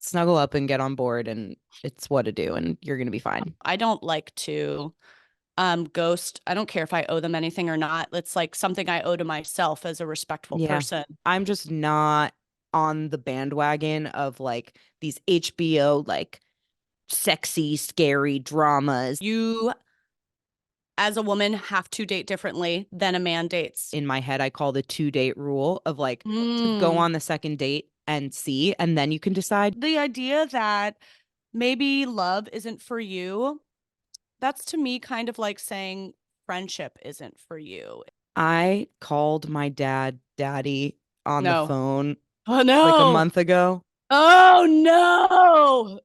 snuggle up and get on board, and it's what to do, and you're gonna be fine. I don't like to ghost. I don't care if I owe them anything or not. It's like something I owe to myself as a respectful Yeah. person. I'm just not on the bandwagon of like these HBO like sexy, scary dramas. You, as a woman, have to date differently than a man dates. In my head, I call the 2 date rule of like to go Mm. on the second date and see, and then you can decide. The idea that maybe love isn't for you, that's to me kind of like saying friendship isn't for you. I called my daddy on the No. phone Oh like a no. month ago. Oh no.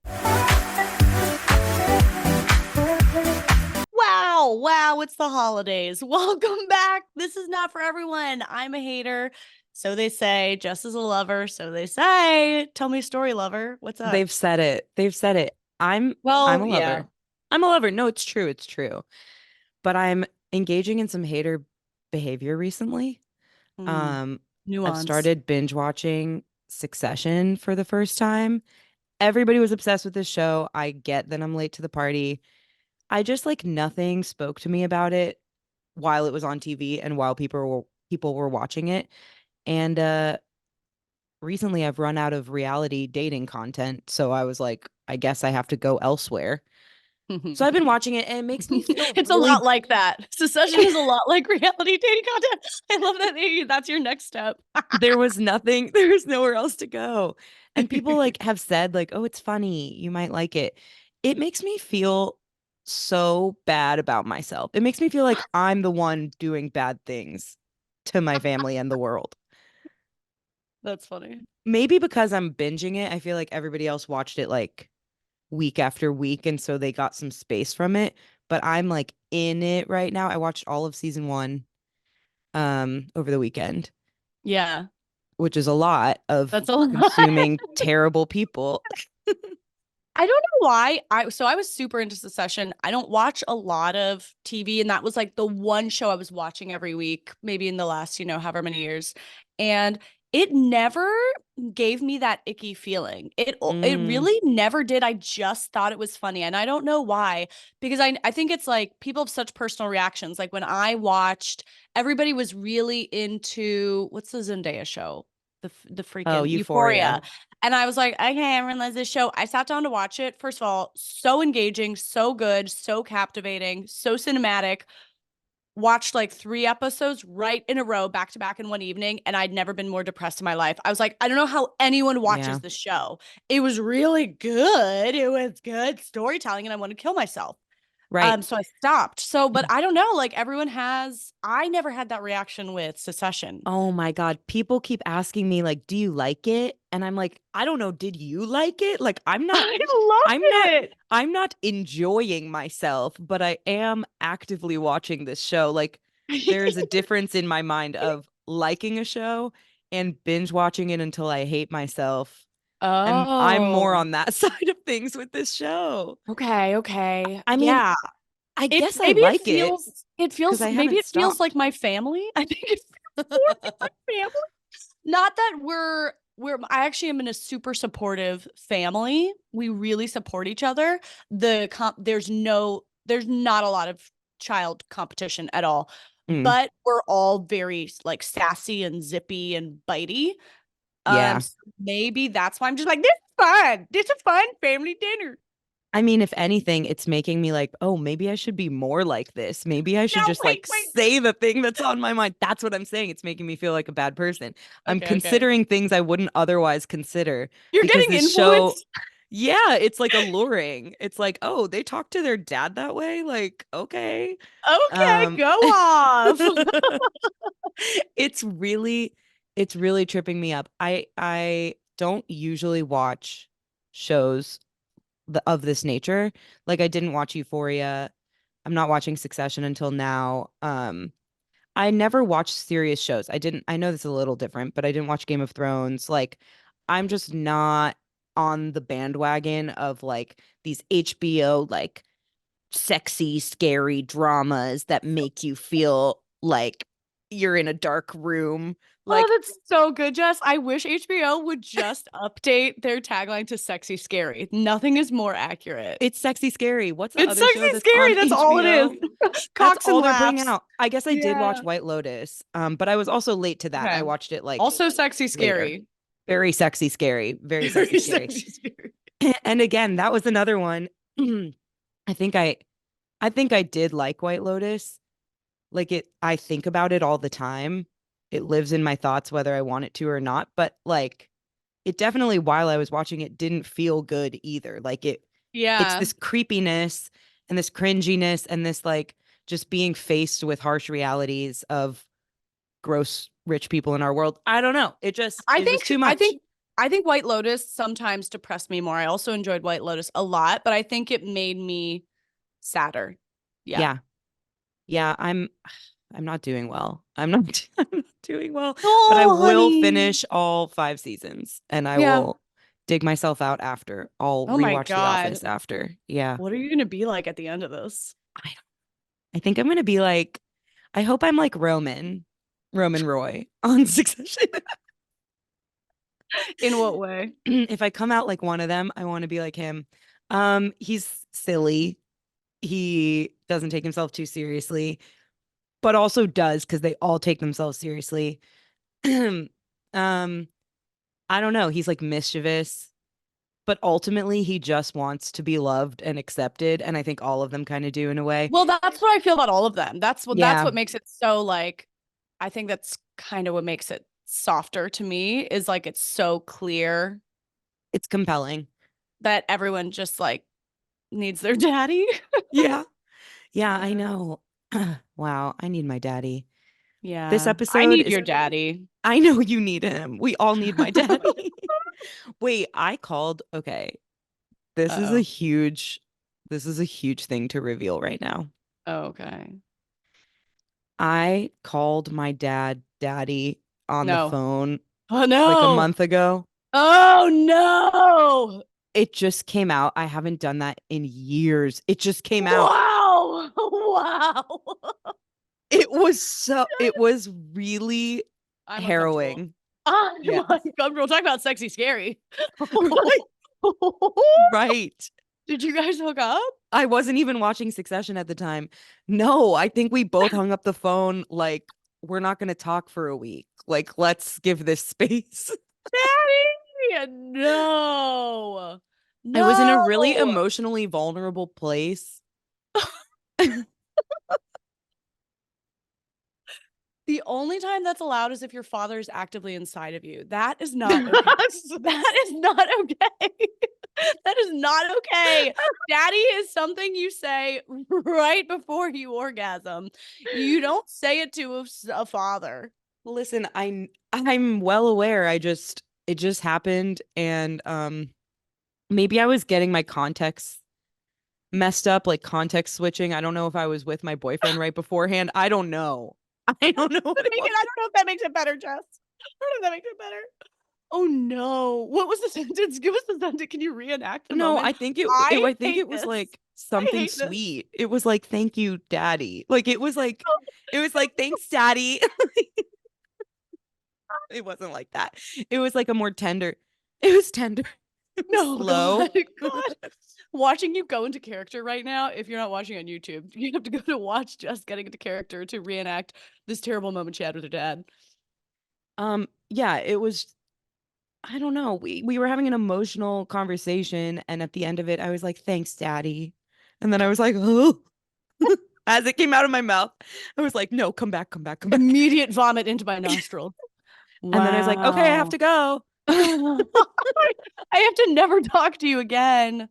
Wow, wow, it's the holidays. Welcome back. This is not for everyone. I'm a hater. So they say. Jess is a lover. So they say. Tell me a story, lover. What's up? They've said it. They've said it. I'm Well, a yeah. lover. I'm a lover. No, it's true. It's true. But I'm engaging in some hater behavior recently. Mm, Um, I've nuance. started binge watching Succession for the first time. Everybody was obsessed with this show. I get that I'm late to the party. I just like nothing spoke to me about it while it was on TV and while people were watching it. And recently I've run out of reality dating content, so I was like, I guess I have to go elsewhere. So I've been watching it and it makes me feel It's a really lot like that. Secession is a lot like reality dating content. I love that that's your next step. there was nothing, there was nowhere else to go. And people like have said like, "Oh, it's funny. You might like it." It makes me feel so bad about myself. It makes me feel like I'm the one doing bad things to my family and the world. That's funny. Maybe because I'm binging it, I feel like everybody else watched it like week after week and so they got some space from it, but I'm like in it right now. I watched all of season 1 over the weekend, Yeah, which is a lot of that's a lot. consuming terrible people. I don't know why. I was super into Succession. I don't watch a lot of TV, and that was like the one show I was watching every week, maybe in the last, however many years. And it never gave me that icky feeling. It Mm. really never did. I just thought it was funny. And I don't know why, because I think it's like people have such personal reactions. Like when I watched, everybody was really into what's the Zendaya show? The Oh, freaking Euphoria. Euphoria. And I was like, okay, everyone loves this show. I sat down to watch it. First of all, so engaging, so good, so captivating, so cinematic. Watched like 3 episodes right in a row, back to back in one evening, and I'd never been more depressed in my life. I was like, I don't know how anyone Yeah. watches this show. It was really good. It was good storytelling, and I want to kill myself. Right. So I stopped. So, but I don't know. Like everyone has, I never had that reaction with Secession. Oh my God. People keep asking me like, "Do you like it?" And I'm like, "I don't know. Did you like it?" Like I loved I'm not it. I'm not enjoying myself, but I am actively watching this show. Like there is a difference in my mind of liking a show and binge watching it until I hate myself. And I'm more Oh, on that side of things with this show. okay, okay. I mean, Yeah. I It guess I maybe like it it because feels I maybe haven't it feels like stopped. my family. I think it feels more like my family. Not that we're I actually am in a super supportive family. We really support each other. There's not a lot of child competition at all. Mm, But we're all very like sassy and zippy and bitey. yeah. So maybe that's why I'm just like, this is fun. This is a fun family dinner. I mean, if anything, it's making me like, oh, maybe I should be more like this. Maybe I should No, just wait, like wait. say the thing that's on my mind. That's what I'm saying. It's making me feel like a bad person. I'm Okay, okay. considering things I wouldn't otherwise consider You're because getting this show, influenced. yeah, it's like alluring. It's like, oh, they talk to their dad that way? Like, okay. Okay, Um, go off. it's really it's really tripping me up. I don't usually watch shows of this nature. Like I didn't watch Euphoria. I'm not watching Succession until now. I never watched serious shows. I know this is a little different, but I didn't watch Game of Thrones. Like I'm just not on the bandwagon of like these HBO like sexy, scary dramas that make you feel like you're in a dark room. Oh, Like that's so good, Jess. I wish HBO would just update their tagline to sexy scary. Nothing is more accurate. it's sexy scary. What's the It's other show sexy that's scary. on That's all it is. HBO? That's Cocks and all they're bringing laughs. out. I guess I did watch Yeah. White Lotus, but I was also late to that. I Okay. watched it like Also sexy later. scary. Very sexy scary. Very sexy Very scary. sexy scary. And again, that was another one. I think I did like White Lotus. Like I think about it all the time. It lives in my thoughts whether I want it to or not, but like it definitely while I was watching it didn't feel good either. Like it's Yeah. this creepiness and this cringiness and this like just being faced with harsh realities of gross rich people in our world. I don't know. I It was think too I much. think I think White Lotus sometimes depressed me more. I also enjoyed White Lotus a lot, but I think it made me sadder. Yeah. Yeah. Yeah, I'm not doing well. I'm not doing well, but I Oh, will honey. finish all 5 seasons and I Yeah. will dig myself out after. I'll Oh my rewatch The God. Office after. Yeah. What are you gonna be like at the end of this? I I think I'm gonna be like I hope I'm like Roman Roy on Succession. In what way? If I come out like one of them, I want to be like him. He's silly. He doesn't take himself too seriously, but also does because they all take themselves seriously. um, I don't know. He's like mischievous, but ultimately he just wants to be loved and accepted, and I think all of them kind of do in a way. Well, that's what I feel about all of them. That's Yeah, what makes it so like I think that's kind of what makes it softer to me is like it's so clear it's compelling. that everyone just like needs their daddy. Yeah. Yeah, I Yeah. know. Wow, I need my daddy. This Yeah. I episode need is your daddy. I know you need him. We all need my daddy. Wait, okay. This is a Uh-oh. huge this is a huge thing to reveal right now. Okay. I called my daddy on the No. phone Oh like a no. month ago. Oh no. It just came out. I haven't done that in years. It just came out. Wow. Wow. It was really I'm uncomfortable. harrowing. I'm Yeah. uncomfortable. Talk about sexy scary. Right. Right. Did you guys hook up? I wasn't even watching Succession at the time. No, I think we both hung up the phone like we're not going to talk for a week. Like let's give this space. Daddy! No. I was in a No. really emotionally vulnerable place. The only time that's allowed is if your father is actively inside of you. That is not okay. That is not okay. That is not okay. Daddy is something you say right before you orgasm. You don't say it to a father. Listen, I'm well aware. It just happened and maybe I was getting my context messed up, like context switching. I don't know if I was with my boyfriend right beforehand. I don't know. I don't know what it I was. don't know if that makes it better, Jess. I don't know if that makes it better. Oh no. What was the sentence? Give us the sentence. Can you reenact the No, moment? I I think hate it was this. like I something hate this. sweet. It was like thank you, daddy. Like it was like thanks, daddy. It wasn't like that. It was like a more tender. It was tender. It was No, slow. God, God. Watching you go into character right now, if you're not watching on YouTube, you have to go to watch Jess getting into character to reenact this terrible moment she had with her dad. Yeah, it was I don't know. We were having an emotional conversation and at the end of it I was like, "Thanks, daddy." And then I was like, "Oh." As it came out of my mouth, I was like, "No, come back, come back, come back." Immediate vomit into my nostril. And then I was like, "Okay, I have Wow. to go." I have to never talk to you again.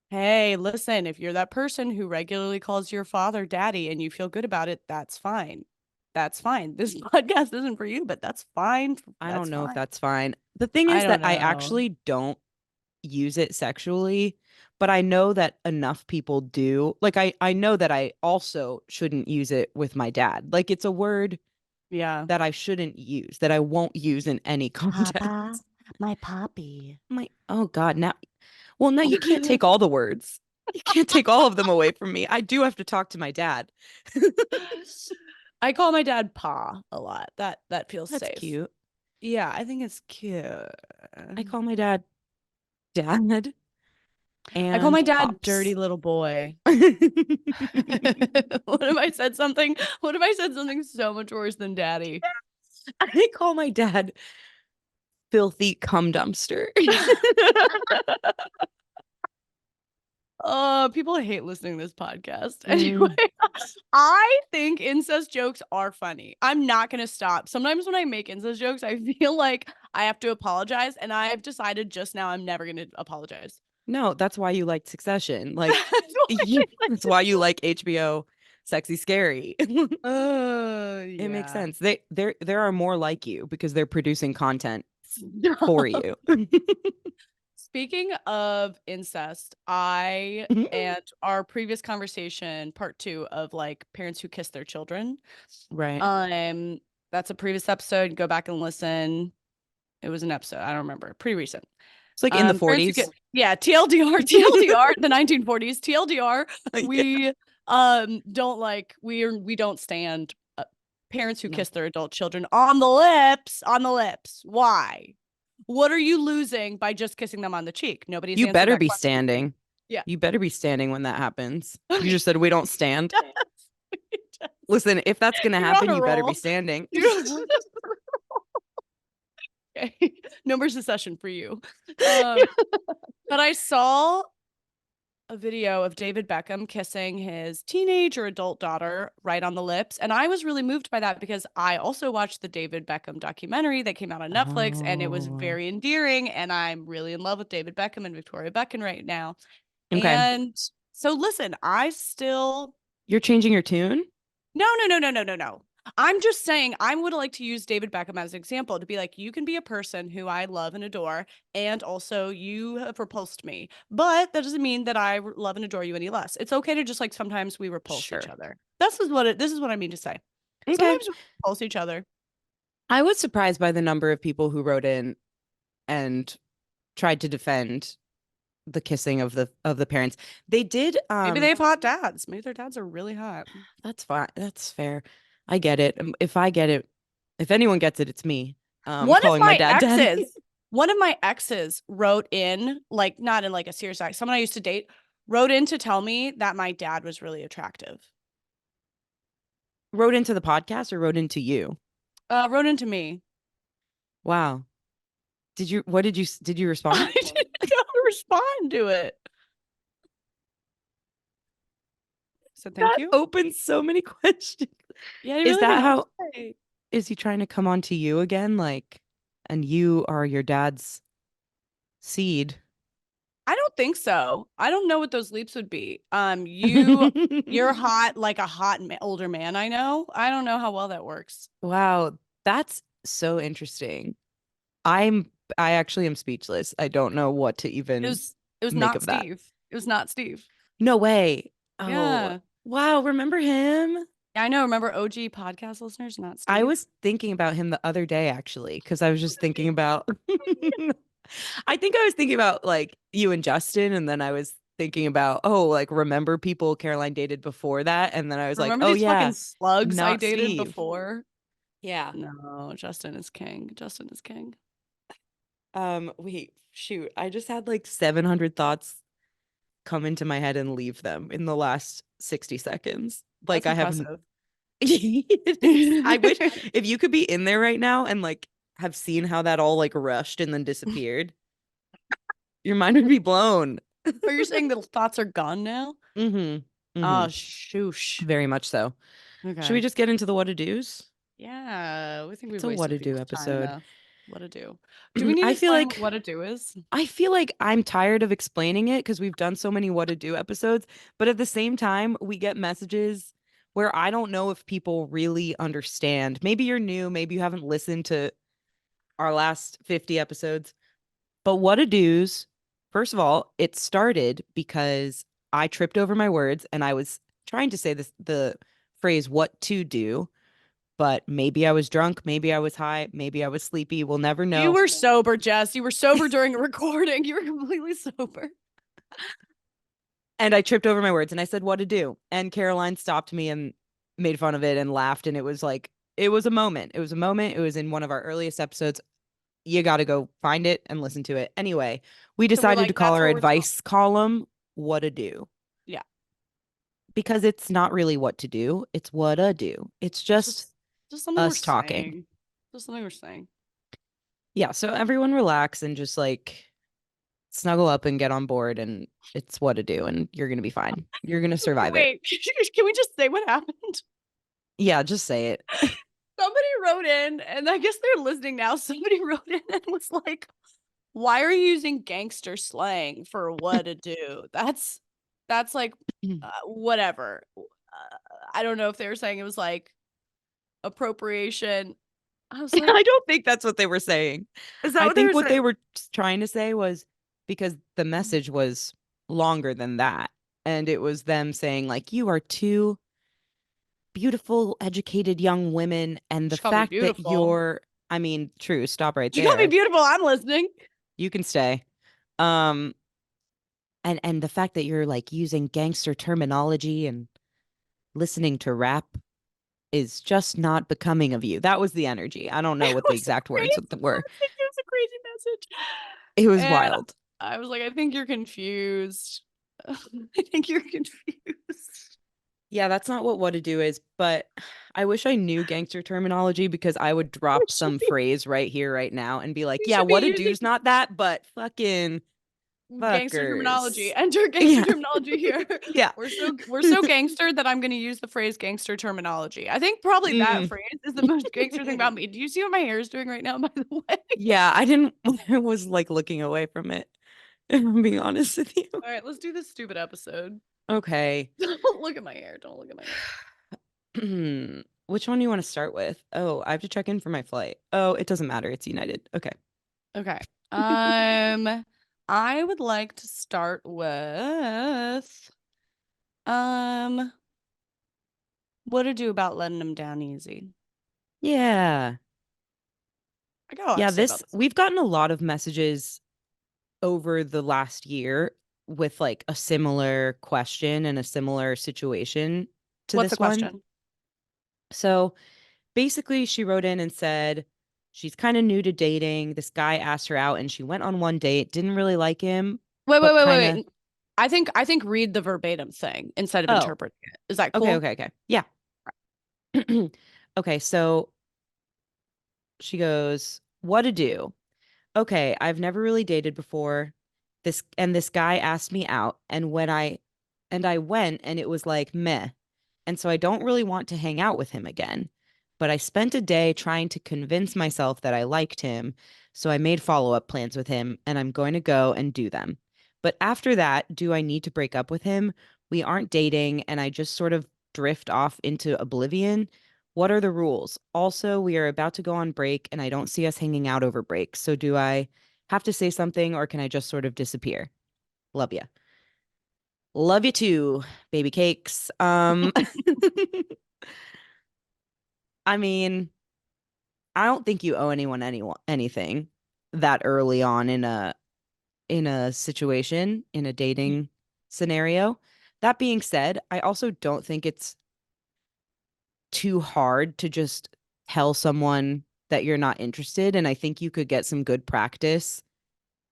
Hey, listen, if you're that person who regularly calls your father daddy and you feel good about it, that's fine. That's fine. This podcast isn't for you, but that's fine. I don't That's know if fine. that's fine. The thing I is don't that I know. actually don't use it sexually, but I know that enough people do. Like I know that I also shouldn't use it with my dad. Like it's a word Yeah. that I shouldn't use, that I won't use in any Papa, context. my poppy. I'm like, oh God, now well, no, you can't take all the words. You can't take all of them away from me. I do have to talk to my dad. I call my dad Pa a lot. That feels That's safe. cute. Yeah, I think it's cute. I call my dad dad I call and my dad dirty pops. little boy. I What if I said something? What if I said something so much worse than daddy? call my dad filthy cum dumpster. People hate listening to this podcast. Anyway, Mm, I think incest jokes are funny. I'm not gonna stop. Sometimes when I make incest jokes, I feel like I have to apologize, and I've decided just now I'm never gonna apologize. no, that's why you like Succession. Like, That's why I like that's to why you say- like HBO Sexy Scary. It makes Yeah. sense. There are more like you because they're producing content for Stop. you. Speaking of incest, I and our previous conversation, part two of like parents who kiss their children. Right. Um, that's a previous episode. Go back and listen. It was an episode. I don't remember. Pretty recent. It's like in the Parents who get 40s. yeah, TLDR, TLDR, the 1940s, TLDR. Yeah. We don't like we don't stand parents who No. kiss their adult children on the lips, on the lips. Why? What are you losing by just kissing them on the cheek? Nobody's You answered better that be question to me. standing. Yeah. You better be standing when that happens. You Okay. just said we don't stand. Listen, if that's gonna You're on happen, a you better be roll. standing. You're okay. No more secession for you. Um, but I saw a video of David Beckham kissing his teenage or adult daughter right on the lips. And I was really moved by that because I also watched the David Beckham documentary that came out on Netflix and it was Oh. very endearing. And I'm really in love with David Beckham and Victoria Beckham right now. Okay. And so listen, I still You're changing your tune? no. I'm just saying I would like to use David Beckham as an example to be like, you can be a person who I love and adore, and also you have repulsed me. But that doesn't mean that I love and adore you any less. It's okay to just like sometimes we repulse each Sure. other. This is what I mean to say. Okay. Sometimes we repulse each other. I was surprised by the number of people who wrote in and tried to defend the kissing of the parents. They did Maybe they have hot dads. Maybe their dads are really hot. that's fine. That's fair. I get it. If I get it, if anyone gets it, it's me. One of Calling my my dad daddy. exes, one of my exes wrote in, like not in like a serious act, someone I used to date wrote in to tell me that my dad was really attractive. Wrote into the podcast or wrote into you? Wrote into me. Wow. Did you respond? I didn't know how to respond to it. So thank That you. opens so many questions. Yeah, I Is really didn't that know what to how say. is he trying to come on to you again? Like, and you are your dad's seed. I don't think so. I don't know what those leaps would be. You're hot like a hot older man. I know. I don't know how well that works. Wow, that's so interesting. I actually am speechless. I don't know what to It even was it was make not of that. Steve. It was not Steve. No way. Oh, Yeah. wow, remember him? Yeah, I know. Remember OG podcast listeners, not I Steve. was thinking about him the other day actually, because I was just thinking about I think I was thinking about like you and Justin, and then I was thinking about, oh, like remember people Caroline dated before that? And then I was like, Remember oh these fucking yeah, slugs I not dated Steve. before? Yeah. No, Justin is king. Justin is king. Wait, shoot. I just had like 700 thoughts come into my head and leave them in the last 60 seconds. Like That's I haven't. impressive. It is. I wish if you could be in there right now and like have seen how that all like rushed and then disappeared, your mind would be blown. Oh, you're saying the thoughts are gone now? Mm-hmm. Mm-hmm. Oh, shoosh. Very much so. Should we Okay. just get into the what to do's? Yeah, we think It's we've a what wasted to do people's time episode. enough. What to do? Do we need to I feel explain what like what to do is? I feel like I'm tired of explaining it because we've done so many what to do episodes, but at the same time, we get messages where I don't know if people really understand. Maybe you're new, maybe you haven't listened to our last 50 episodes, but what to do's, first of all, it started because I tripped over my words and I was trying to say the phrase what to do, but maybe I was drunk, maybe I was high, maybe I was sleepy. We'll never You know. were sober, Jess. You were sober during a recording. You were completely sober. And I tripped over my words and I said what to do. And Caroline stopped me and made fun of it and laughed, and it was like it was a moment. It was a moment. It was in one of our earliest episodes. You got to go find it and listen to it. Anyway, we So we're decided to like, call that's our what we're talking. advice column "What a Do" Yeah. because it's not really what to do. It's what a do. It's It's just just something we're us talking. saying. Just something we're saying. Yeah. So everyone relax and just like snuggle up and get on board, and it's what to do, and you're going to be fine. You're going to survive it. Wait, can we just say what happened? Yeah. Just say it. Somebody wrote in, and I guess they're listening now. Somebody wrote in and was like, why are you using gangster slang for what to do? That's like whatever. I don't know if they were saying it was like appropriation. I was like, I don't think that's what they were saying. is that I what they think were what saying? they were trying to say was because the message was longer than that. And it was them saying, like, you are two beautiful, educated young women. And the She called me fact that beautiful. I mean, true, stop right She called me there. beautiful. I'm listening. You can stay. Um, and the fact that you're like using gangster terminology and listening to rap is just not becoming of you. That was the energy. I don't know It what the was a exact crazy words were. message. It was a crazy message. It was And wild. I was like, I think you're confused. I think you're confused. Yeah, that's not what to do is, but I wish I knew gangster terminology because I would You drop should some be, phrase right here, right now, and be like, you yeah, should be what a using do's not that, but fucking gangster terminology. fuckers. Enter gangster Yeah. terminology here. Yeah. We're so gangster that I'm going to use the phrase gangster terminology. I think probably that Mm. phrase is the most gangster thing about me. Do you see what my hair is doing right now, by the way? Yeah, I didn't, I was like looking away from it, if I'm being honest with you. All right, let's do this stupid episode. Okay. Don't look at my hair. Don't look at my hair. Which one do you want to start with? Oh, I have to check in for my flight. Oh, it doesn't matter. It's United. Okay. Okay. I would like to start with um what to do about letting them down easy. Yeah. I got a lot Yeah, to say about this this. we've gotten a lot of messages over the last year with like a similar question and a similar situation to What's the this one. question? So basically, she wrote in and said she's kind of new to dating. This guy asked her out and she went on one date, didn't really like him, Wait, wait, but wait, kind wait, of, wait. I think read the verbatim thing instead of oh, interpreting it. Is that okay, cool? okay, okay. Yeah. Okay, so she goes, what to do? Okay, I've never really dated before. This guy asked me out, and I went and it was like meh. And so I don't really want to hang out with him again. But I spent a day trying to convince myself that I liked him, so I made follow-up plans with him and I'm going to go and do them. But after that, do I need to break up with him? We aren't dating and I just sort of drift off into oblivion. What are the rules? Also, we are about to go on break and I don't see us hanging out over break. So do I have to say something or can I just sort of disappear? Love ya. Love you too, baby cakes. I mean, I don't think you owe anyone anything that early on in a situation, in a dating scenario. That being said, I also don't think it's too hard to just tell someone that you're not interested. And I think you could get some good practice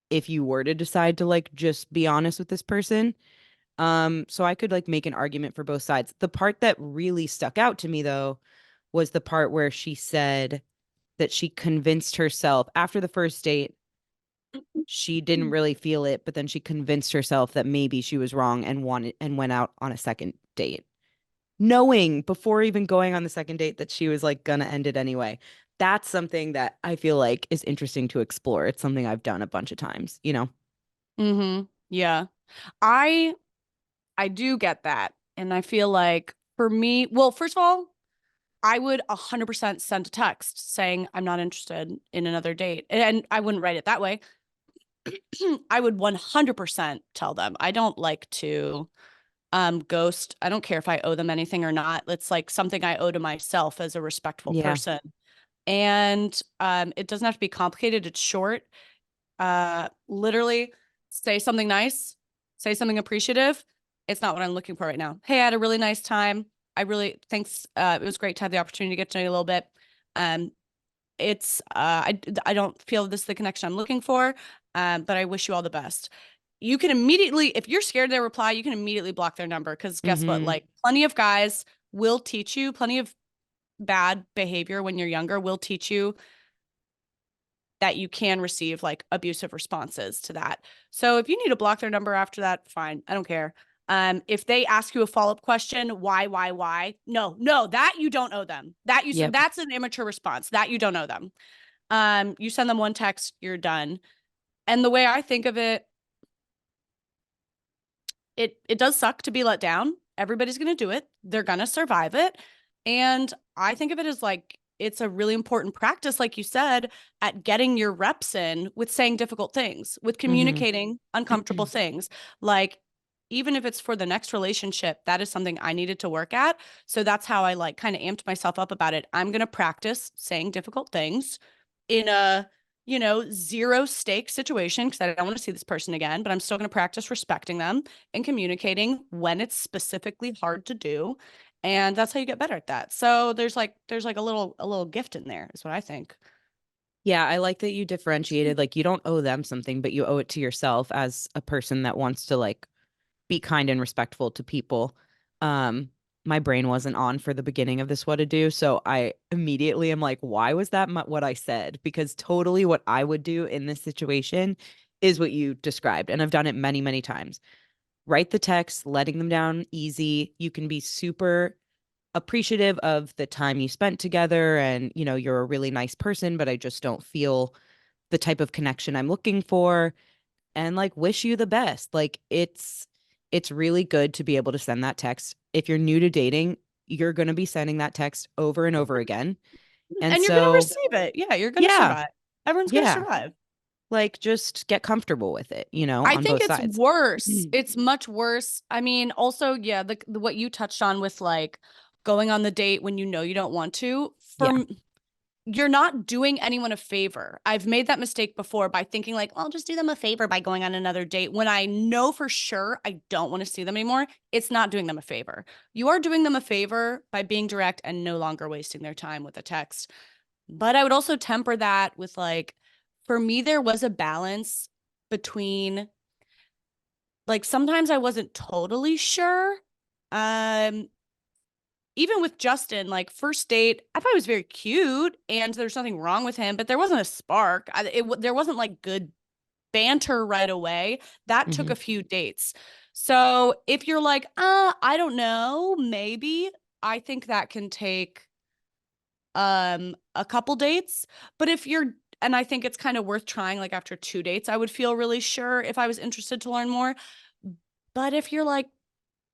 if you were to decide to like just be honest with this person. So I could like make an argument for both sides. The part that really stuck out to me though was the part where she said that she convinced herself after the first date, she didn't really feel it, but then she convinced herself that maybe she was wrong and wanted and went out on a second date knowing before even going on the second date that she was like gonna end it anyway. That's something that I feel like is interesting to explore. It's something I've done a bunch of times, you know? Mm-hmm. Yeah. I I do get that. And I feel like for me, well, first of all, I would 100% send a text saying I'm not interested in another date. And I wouldn't write it that way. I would 100% tell them. I don't like to ghost. I don't care if I owe them anything or not. It's like something I owe to myself as a respectful Yeah. person. And it doesn't have to be complicated. It's short. Literally say something nice, say something appreciative. It's not what I'm looking for right now. Hey, I had a really nice time. I really thanks. It was great to have the opportunity to get to know you a little bit. Um, it's I don't feel this is the connection I'm looking for. But I wish you all the best. You can immediately, if you're scared of their reply, you can immediately block their number because guess what? Mm-hmm. Like plenty of guys will teach you, plenty of bad behavior when you're younger will teach you that you can receive like abusive responses to that. So if you need to block their number after that, fine. I don't care. If they ask you a follow-up question, why? No, no, that you don't owe them. That you Yep. that's an immature response. That you don't owe them. You send them one text, you're done. And the way I think of it, it does suck to be let down. Everybody's going to do it. They're going to survive it. And I think of it as like it's a really important practice, like you said, at getting your reps in with saying difficult things, with Mm-hmm. communicating uncomfortable things. Like, even if it's for the next relationship, that is something I needed to work at. So that's how I like kind of amped myself up about it. I'm going to practice saying difficult things in a zero stake situation because I don't want to see this person again, but I'm still going to practice respecting them and communicating when it's specifically hard to do. And that's how you get better at that. So there's like a little gift in there is what I think. Yeah, I like that you differentiated. Like, you don't owe them something, but you owe it to yourself as a person that wants to like be kind and respectful to people. Um, my brain wasn't on for the beginning of this Whatado, so I immediately am like, why was that what I said? Because totally what I would do in this situation is what you described, and I've done it many, many times. Write the text, letting them down easy. You can be super appreciative of the time you spent together, and you're a really nice person, but I just don't feel the type of connection I'm looking for, and like wish you the best. Like, it's really good to be able to send that text. If you're new to dating, you're going to be sending that text over and over again. And And you're going to so, receive it. Yeah, you're going to yeah, survive. Everyone's going to yeah, survive. like just get comfortable with it, I on think both it's sides. worse. It's much worse. I mean, also, yeah, the what you touched on with like going on the date when you know you don't want to. Yeah. You're not doing anyone a favor. I've made that mistake before by thinking like, well, I'll just do them a favor by going on another date when I know for sure I don't want to see them anymore. It's not doing them a favor. You are doing them a favor by being direct and no longer wasting their time with a text. But I would also temper that with like, for me, there was a balance between like sometimes I wasn't totally sure. Um, Even with Justin, like first date, I thought he was very cute and there's nothing wrong with him, but there wasn't a spark. There wasn't like good banter right away. That took Hmm. a few dates. So if you're like, I don't know, maybe I think that can take a couple dates. But if you're and I think it's kind of worth trying like after two dates, I would feel really sure if I was interested to learn more. But if you're like,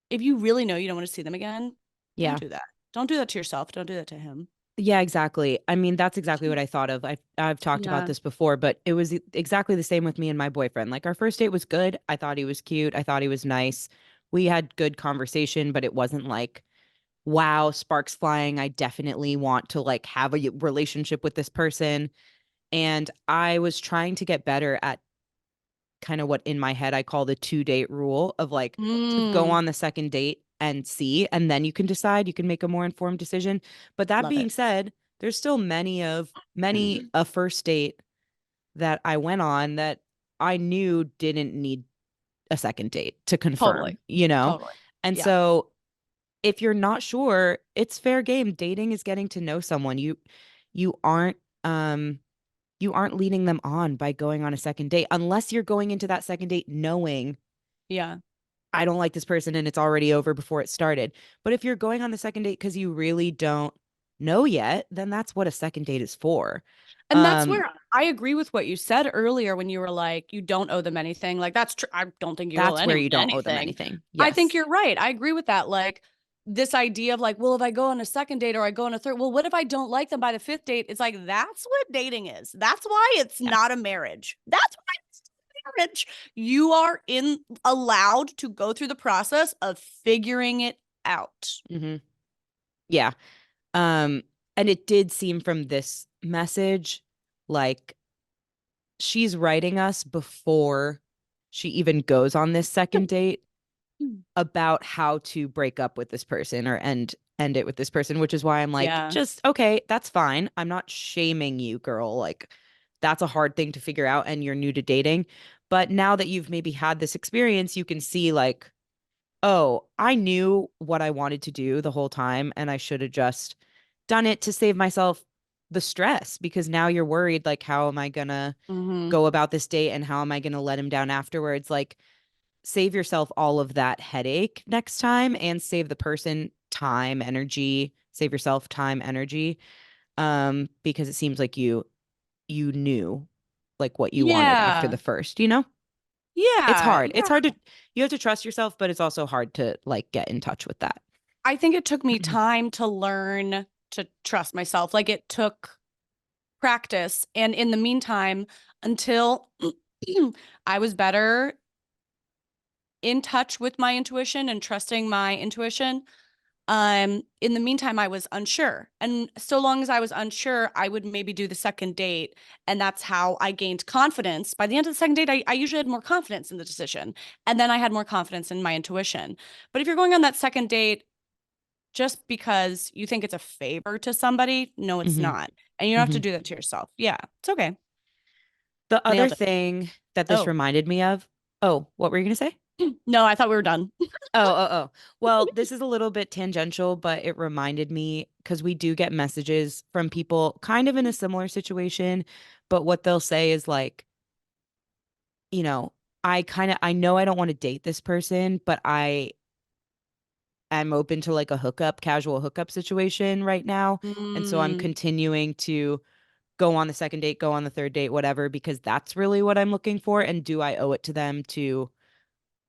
if you really know you don't want to see them again, don't Yeah. do that. Don't do that to yourself. Don't do that to him. Yeah, exactly. I mean, that's exactly what I thought of. I've talked about Yeah. this before, but it was exactly the same with me and my boyfriend. Like, our first date was good. I thought he was cute. I thought he was nice. We had good conversation, but it wasn't like, wow, sparks flying. I definitely want to like have a relationship with this person. And I was trying to get better at kind of what in my head I call the 2 date rule of like to go Mm, on the second date and see, and then you can decide, you can make a more informed decision. But that love being it. said, there's still many a first date that I went on that I knew didn't need a second date to confirm, Totally. you know? Totally. And Yeah. so if you're not sure, it's fair game. Dating is getting to know someone. You aren't um you aren't leading them on by going on a second date unless you're going into that second date knowing Yeah. I don't like this person and it's already over before it started. But if you're going on the second date because you really don't know yet, then that's what a second date is for. And that's Um, where I agree with what you said earlier when you were like, you don't owe them anything. Like, that's true. I don't think you owe that's where anyone you don't owe them anything. anything. I think Yes. you're right. I agree with that. Like, this idea of like, well, if I go on a second date or I go on a third, well, what if I don't like them by the fifth date? It's like, that's what dating is. That's why it's Yeah. not a marriage. That's why it's not a marriage. You are in allowed to go through the process of figuring it out. Hmm. Yeah. Um, and it did seem from this message like she's writing us before she even goes on this second date. Mm. about how to break up with this person or end it with this person, which is why I'm like, Yeah. just okay, that's fine. I'm not shaming you, girl. Like that's a hard thing to figure out and you're new to dating. But now that you've maybe had this experience, you can see like, oh, I knew what I wanted to do the whole time and I should have just done it to save myself the stress because now you're worried like how am I going to Hmm. go about this date and how am I going to let him down afterwards? Like save yourself all of that headache next time and save the person time, energy, save yourself time, energy. Because it seems like you knew like what you wanted after the Yeah. first, you know? It's Yeah. hard. It's Yeah. hard to you have to trust yourself, but it's also hard to like get in touch with that. I think it took me time to learn to trust myself. Like it took practice. And in the meantime, until I was better in touch with my intuition and trusting my intuition, in the meantime, I was unsure. And so long as I was unsure, I would maybe do the second date. And that's how I gained confidence. By the end of the second date, I usually had more confidence in the decision. And then I had more confidence in my intuition. But if you're going on that second date just because you think it's a favor to somebody, no, it's Hmm. not. And you don't have to Hmm. do that to yourself. Yeah, it's okay. The other Nailed it. thing that this Oh, reminded me of, oh, what were you gonna say? no, I thought we were done. Oh. Well, this is a little bit tangential, but it reminded me because we do get messages from people kind of in a similar situation, but what they'll say is like, you know, I know I don't want to date this person, but I am open to like a hookup, casual hookup situation right now. And so I'm Mm, continuing to go on the second date, go on the third date, whatever, because that's really what I'm looking for. And do I owe it to them to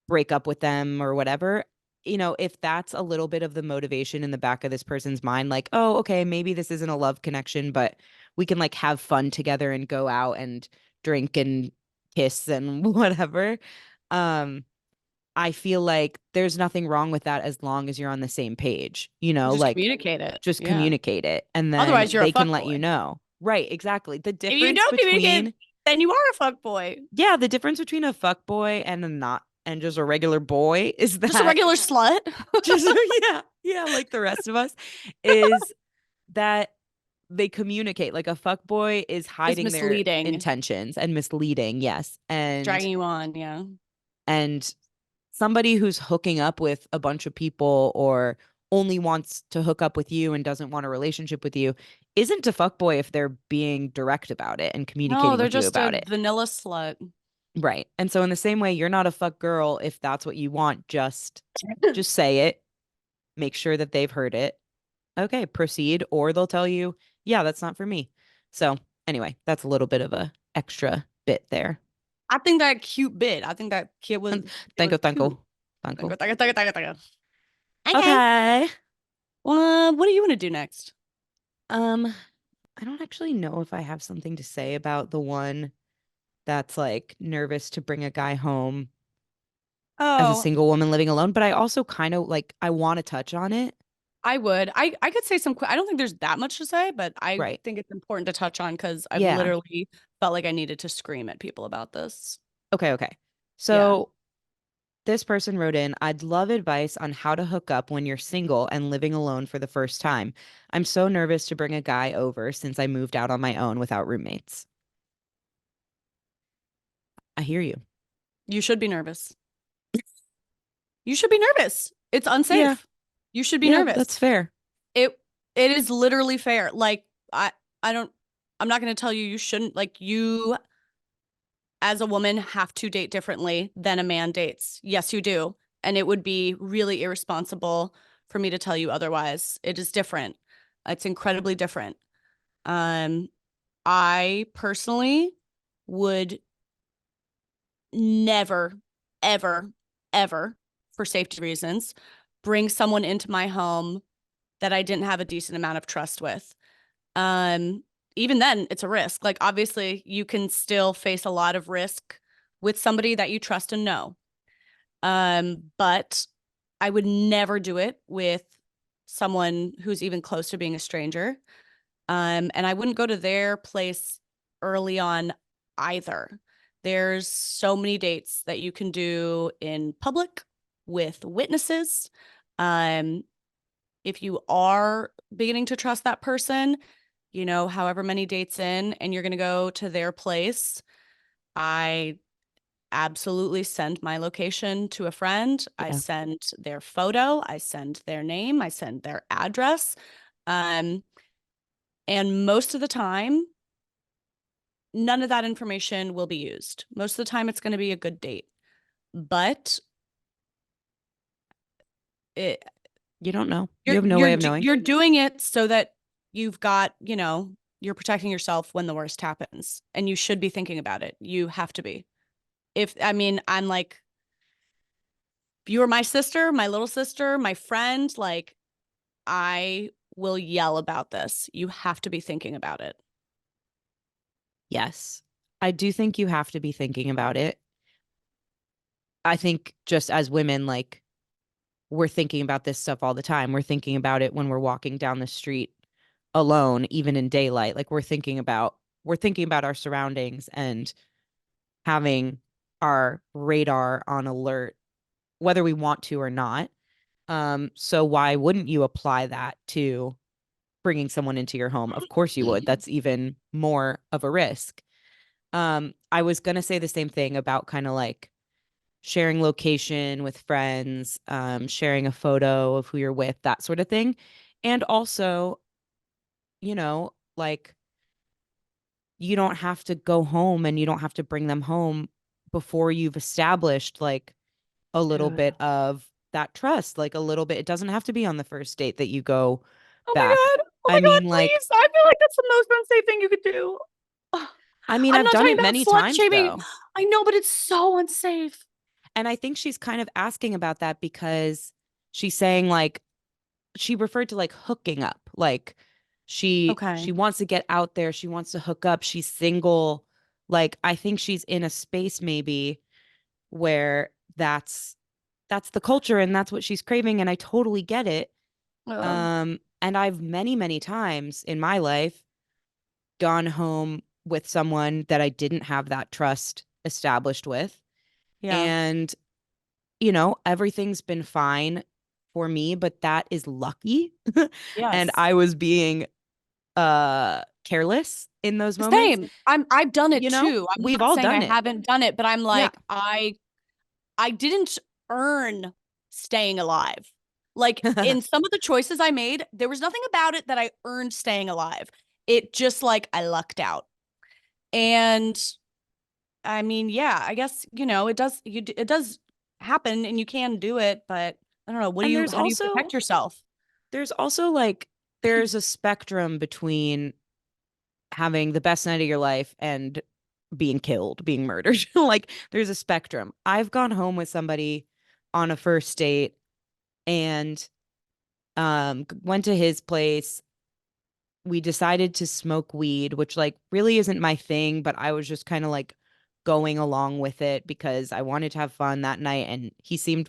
break up with them or whatever? If that's a little bit of the motivation in the back of this person's mind, like, oh, okay, maybe this isn't a love connection, but we can like have fun together and go out and drink and kiss and whatever. Um, I feel like there's nothing wrong with that as long as you're on the same page, just like communicate it. just Yeah. communicate it and then Otherwise, you're a they can fuck let you boy. know. Right, exactly. The If you difference don't communicate, between then you are a fuck boy. yeah, the difference between a fuck boy and a not and just a regular boy is Just a that regular slut. just yeah, like the rest of us is that they communicate. Like a fuck boy is Is hiding their misleading, intentions and misleading, yes. And dragging you on. Yeah. and somebody who's hooking up with a bunch of people or only wants to hook up with you and doesn't want a relationship with you isn't a fuckboy if they're being direct about it and No, communicating they're with you just a about it. vanilla slut. Right. And so in the same way, you're not a fuck girl if that's what you want. Just say it. Make sure that they've heard it. Okay, proceed. Or they'll tell you, yeah, that's not for me. So anyway, that's a little bit of a extra bit there. I think that cute bit. I think that kid was it Thank was you, thank cute. you, thank Thank you. you, thank you, thank you, thank you, thank you. Okay. Okay. Well, what do you want to do next? Um, I don't actually know if I have something to say about the one that's like nervous to bring a guy home as a Oh, single woman living alone, but I also kind of like I want to touch on it. I would. I could say some. I don't think there's that much to say, but I Right. think it's important to touch on because I've Yeah. literally felt like I needed to scream at people about this. Okay. Yeah. So this person wrote in, I'd love advice on how to hook up when you're single and living alone for the first time. I'm so nervous to bring a guy over since I moved out on my own without roommates. I hear you. You should be nervous. You should be nervous. It's Yeah. unsafe. You should be Yeah, nervous. that's fair. It it is literally fair. Like I don't I'm not going to tell you you shouldn't like you as a woman have to date differently than a man dates. Yes, you do. And it would be really irresponsible for me to tell you otherwise. It is different. It's incredibly different. Um I personally would never ever ever for safety reasons bring someone into my home that I didn't have a decent amount of trust with. Um, Even then, it's a risk. Like, obviously, you can still face a lot of risk with somebody that you trust and know. But I would never do it with someone who's even close to being a stranger. And I wouldn't go to their place early on either. There's so many dates that you can do in public with witnesses. Um, if you are beginning to trust that person, you know, however many dates in, and you're going to go to their place, I absolutely send my location to a friend. I Yeah. send their photo, I send their name, I send their address. Um, and most of the time, none of that information will be used. Most of the time, it's going to be a good date. But it, You don't know. You have no way of knowing. you're doing it so that you've got, you know, you're protecting yourself when the worst happens, and you should be thinking about it. You have to be. If I mean, I'm like, if you were my sister, my little sister, my friend, like I will yell about this. You have to be thinking about it. Yes. I do think you have to be thinking about it. I think just as women, like, we're thinking about this stuff all the time. We're thinking about it when we're walking down the street alone, even in daylight. Like we're thinking about our surroundings and having our radar on alert, whether we want to or not. So why wouldn't you apply that to bringing someone into your home? Of course you would. That's even more of a risk. I was gonna say the same thing about kind of like sharing location with friends, sharing a photo of who you're with, that sort of thing. And also, like you don't have to go home and you don't have to bring them home before you've established like a little Dude. bit of that trust, like a little bit. It doesn't have to be on the first date that you go Oh my back. God. Oh I my God, mean, like, please. I feel like that's the most unsafe thing you could do. Ugh. I mean, I'm I've not done talking it about many slut times shaming. though. I know, but it's so unsafe. And I think she's kind of asking about that because she's saying like she referred to like hooking up. Like she Okay. wants to get out there, she wants to hook up, she's single. Like I think she's in a space maybe where that's the culture and that's what she's craving and I totally get it. Ugh. And I've many times in my life gone home with someone that I didn't have that trust established with. Yeah. And, everything's been fine for me, but that is lucky. And Yes. I was being careless in those moments. Same. I've done it too. I'm We've not all saying I done it. haven't done it, but I'm Yeah. like, I didn't earn staying alive. Like in some of the choices I made, there was nothing about it that I earned staying alive. It just like I lucked out. And I mean, yeah, I guess, you know, it does happen and you can do it, but I don't know, And how do you protect yourself? there's also like there's a spectrum between having the best night of your life and being killed, being murdered. Like there's a spectrum. I've gone home with somebody on a first date and went to his place. We decided to smoke weed, which like really isn't my thing, but I was just kind of like going along with it because I wanted to have fun that night and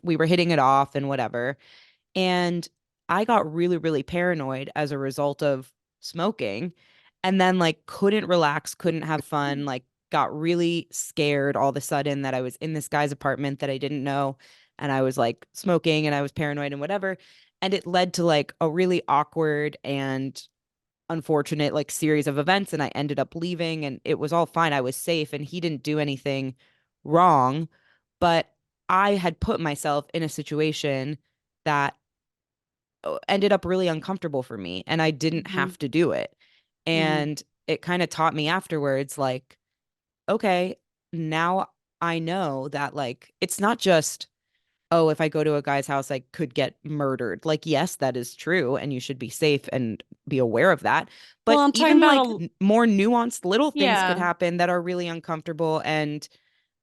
we were hitting it off and whatever. And I got really paranoid as a result of smoking and then like couldn't relax, couldn't have fun, like got really scared all of a sudden that I was in this guy's apartment that I didn't know and I was like smoking and I was paranoid and whatever. And it led to like a really awkward and unfortunate like series of events and I ended up leaving and it was all fine. I was safe and he didn't do anything wrong, but I had put myself in a situation that ended up really uncomfortable for me and I didn't Mhm. have to do it. Mm. And it kind of taught me afterwards like, okay, now I know that like it's not just, oh, if I go to a guy's house, I could get murdered. Like, yes, that is true and you should be safe and be aware of that. Well, But I'm talking even about like more nuanced little things could yeah, happen that are really uncomfortable and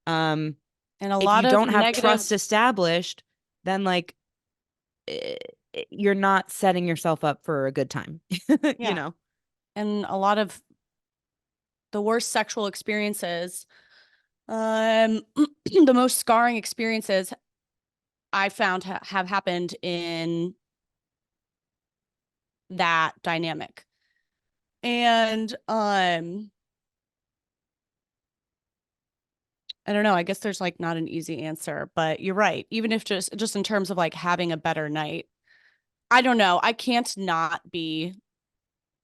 um and a if lot you of don't have negative, trust established, then like eh, you're not setting yourself up for a good time, you yeah, know? and a lot of the worst sexual experiences, um, the most scarring experiences I found have happened in that dynamic. And I don't know. I guess there's like not an easy answer, but you're right. Even if just in terms of like having a better night, I don't know. I can't not be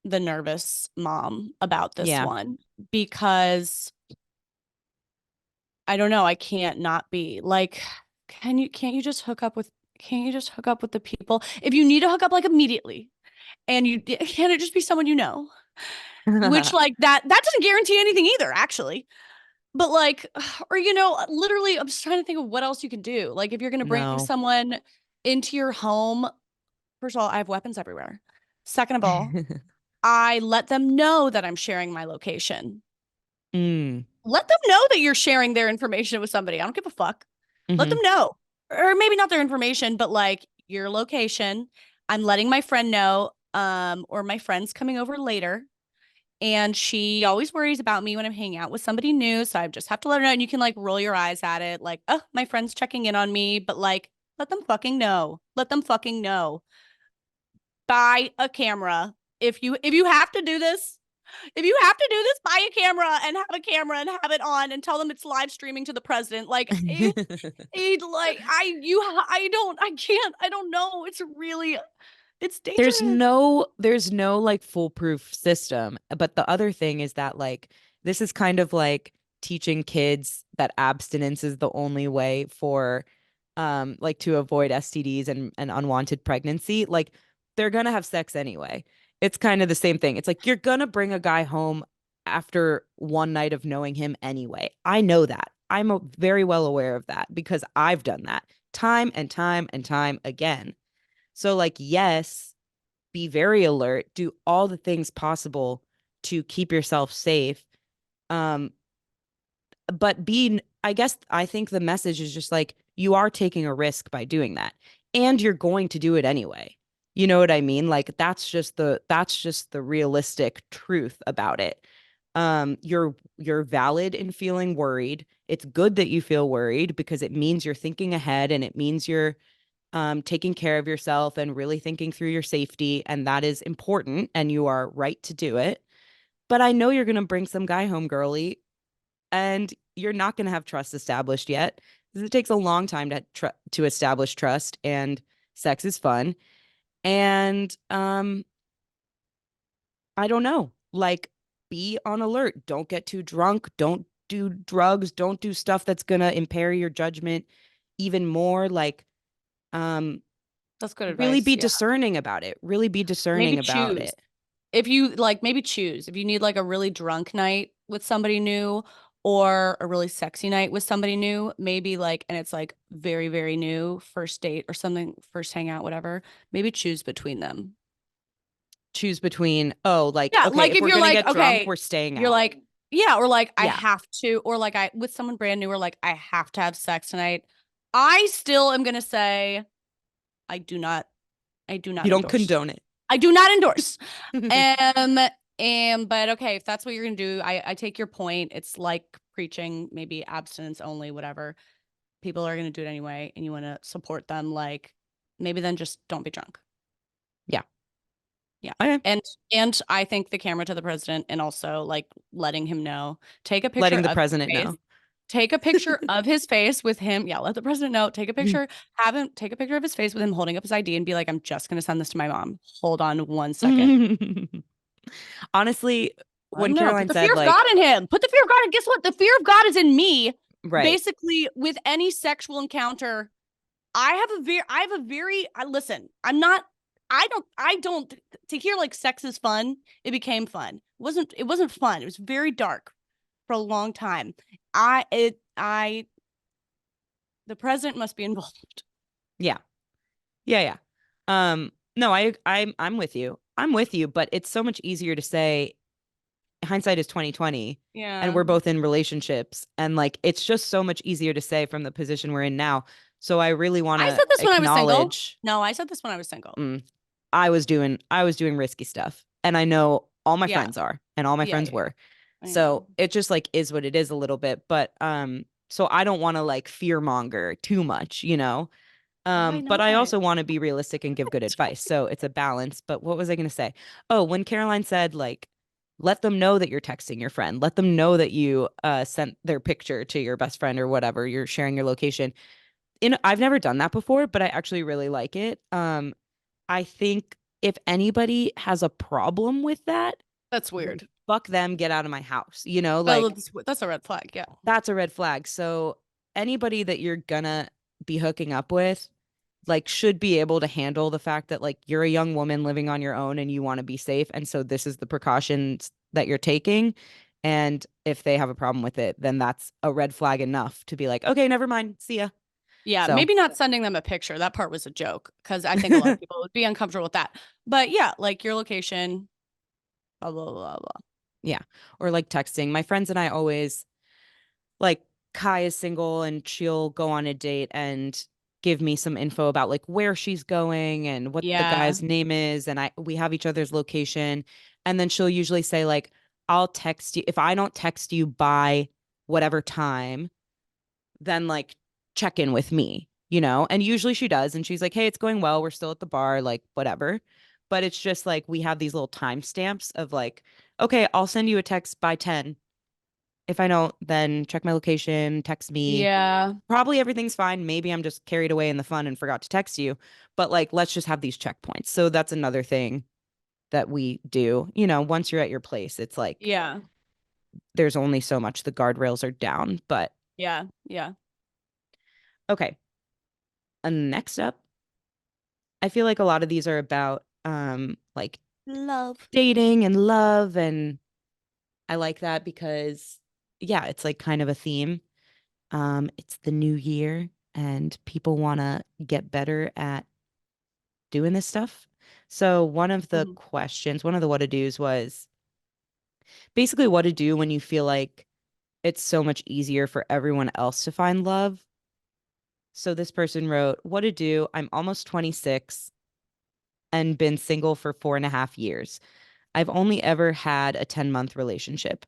the nervous mom about this Yeah. one because I don't know. I can't not be like, can't you just hook up with can't you just hook up with the people? If you need to hook up like immediately and you can't it just be someone you know? Which like that doesn't guarantee anything either, actually. But like, or literally, I'm just trying to think of what else you can do. Like, if you're gonna bring No. someone into your home, first of all, I have weapons everywhere. Second of all, I let them know that I'm sharing my location. Mm. Let them know that you're sharing their information with somebody. I don't give a fuck. Let them Hmm. know. Or maybe not their information, but like your location. I'm letting my friend know, or my friend's coming over later. And she always worries about me when I'm hanging out with somebody new. So I just have to let her know. And you can like roll your eyes at it, like, oh, my friend's checking in on me. But like, let them fucking know. Let them fucking know. Buy a camera. If you have to do this, if you have to do this, buy a camera and have a camera and have it on and tell them it's live streaming to the president. Like I can't, I don't know. It's dangerous. There's no like foolproof system. But the other thing is that like this is kind of like teaching kids that abstinence is the only way for like to avoid STDs and unwanted pregnancy. Like they're gonna have sex anyway. It's kind of the same thing. It's like you're gonna bring a guy home after one night of knowing him anyway. I know that. Very well aware of that because I've done that time and time and time again. So like yes, be very alert, do all the things possible to keep yourself safe. Um, but being, I guess I think the message is just like you are taking a risk by doing that, and you're going to do it anyway. You know what I mean? Like that's just the realistic truth about it. You're valid in feeling worried. It's good that you feel worried because it means you're thinking ahead and it means you're taking care of yourself and really thinking through your safety. And that is important. And you are right to do it. But I know you're going to bring some guy home, girly, and you're not going to have trust established yet. It takes a long time to establish trust, and sex is fun. And I don't know, like be on alert. Don't get too drunk. Don't do drugs. Don't do stuff that's going to impair your judgment even more. Like um That's good really advice. be Yeah. discerning about it. Really be Maybe discerning about choose. it. If you like, maybe choose. If you need like a really drunk night with somebody new or a really sexy night with somebody new, maybe like, and it's like very, very new, first date or something, first hangout, whatever, maybe choose between them. Choose between, oh, like, Yeah. okay, Like if if we're you're gonna like, get drunk, okay, we're staying you're out. like, yeah, or like I Yeah. have to, or like I, with someone brand new, or like I have to have sex tonight. I still am going to say, I do not, I do You not don't endorse. condone it. I do not endorse. Um, but okay, if that's what you're gonna do, I take your point. It's like preaching, maybe abstinence only, whatever. People are gonna do it anyway, and you want to support them. Like maybe then just don't be drunk. Yeah. Yeah. Okay. And and I think the camera to the president and also like letting him know. Take a picture Letting the of his president face. know. Take a picture of his face with him. Yeah, let the president know. Take a picture. Have him take a picture of his face with him holding up his ID and be like, I'm just gonna send this to my mom. Hold on 1 second. Honestly, Let when him know. Put Caroline the fear said of like, God in him. Put the fear of God. And guess what? The fear of God is in me. right, Basically, with any sexual encounter, I listen, I'm not, I don't, to hear like sex is fun, it became fun. It wasn't fun. It was very dark for a long time. The president must be involved. yeah. Yeah, yeah. No, I'm with you. I'm with you, but it's so much easier to say hindsight is 2020 and Yeah. we're both in relationships and like it's just so much easier to say from the position we're in now. So I really want I to said this when I was single. acknowledge No, I said this when I was single. mm, I was doing risky stuff and I know all my Yeah. friends are and all my Yeah. friends Yeah. were. I know. So it just like is what it is a little bit, but so I don't want to like fear monger too much, you know. Why But I not? also want to be realistic and give good advice. So it's a balance. But what was I going to say? Oh, when Caroline said like let them know that you're texting your friend. Let them know that you sent their picture to your best friend or whatever. You're sharing your location. I've never done that before, but I actually really like it. I think if anybody has a problem with that, That's then weird. fuck them, get out of my house. Oh, Like that's a red flag. Yeah. that's a red flag. So anybody that you're gonna be hooking up with, like, should be able to handle the fact that like you're a young woman living on your own and you want to be safe. And so this is the precautions that you're taking. And if they have a problem with it, then that's a red flag enough to be like, okay, never mind. See ya. Yeah, So maybe not sending them a picture. That part was a joke because I think a lot of people would be uncomfortable with that. But yeah, like your location, blah, blah, blah, blah. yeah. Or like texting. My friends and I always like Kai is single and she'll go on a date and give me some info about like where she's going and what the Yeah. guy's name is, and I we have each other's location, and then she'll usually say like I'll text you if I don't text you by whatever time, then like check in with me, and usually she does, and she's like, hey, it's going well, we're still at the bar, like whatever. But it's just like we have these little timestamps of like, okay, I'll send you a text by 10. If I don't, then check my location, text me. Yeah. Probably everything's fine. Maybe I'm just carried away in the fun and forgot to text you. But like, let's just have these checkpoints. So that's another thing that we do. Once you're at your place, it's like Yeah. there's only so much the guardrails are down. But Yeah. Yeah. okay. Next up, I feel like a lot of these are about like Love. dating and love. And I like that because yeah, it's like kind of a theme. It's the new year and people want to get better at doing this stuff. So Mhm. one of the what to do's was basically what to do when you feel like it's so much easier for everyone else to find love. So this person wrote, what to do? I'm almost 26 and been single for 4.5 years. I've only ever had a 10-month relationship.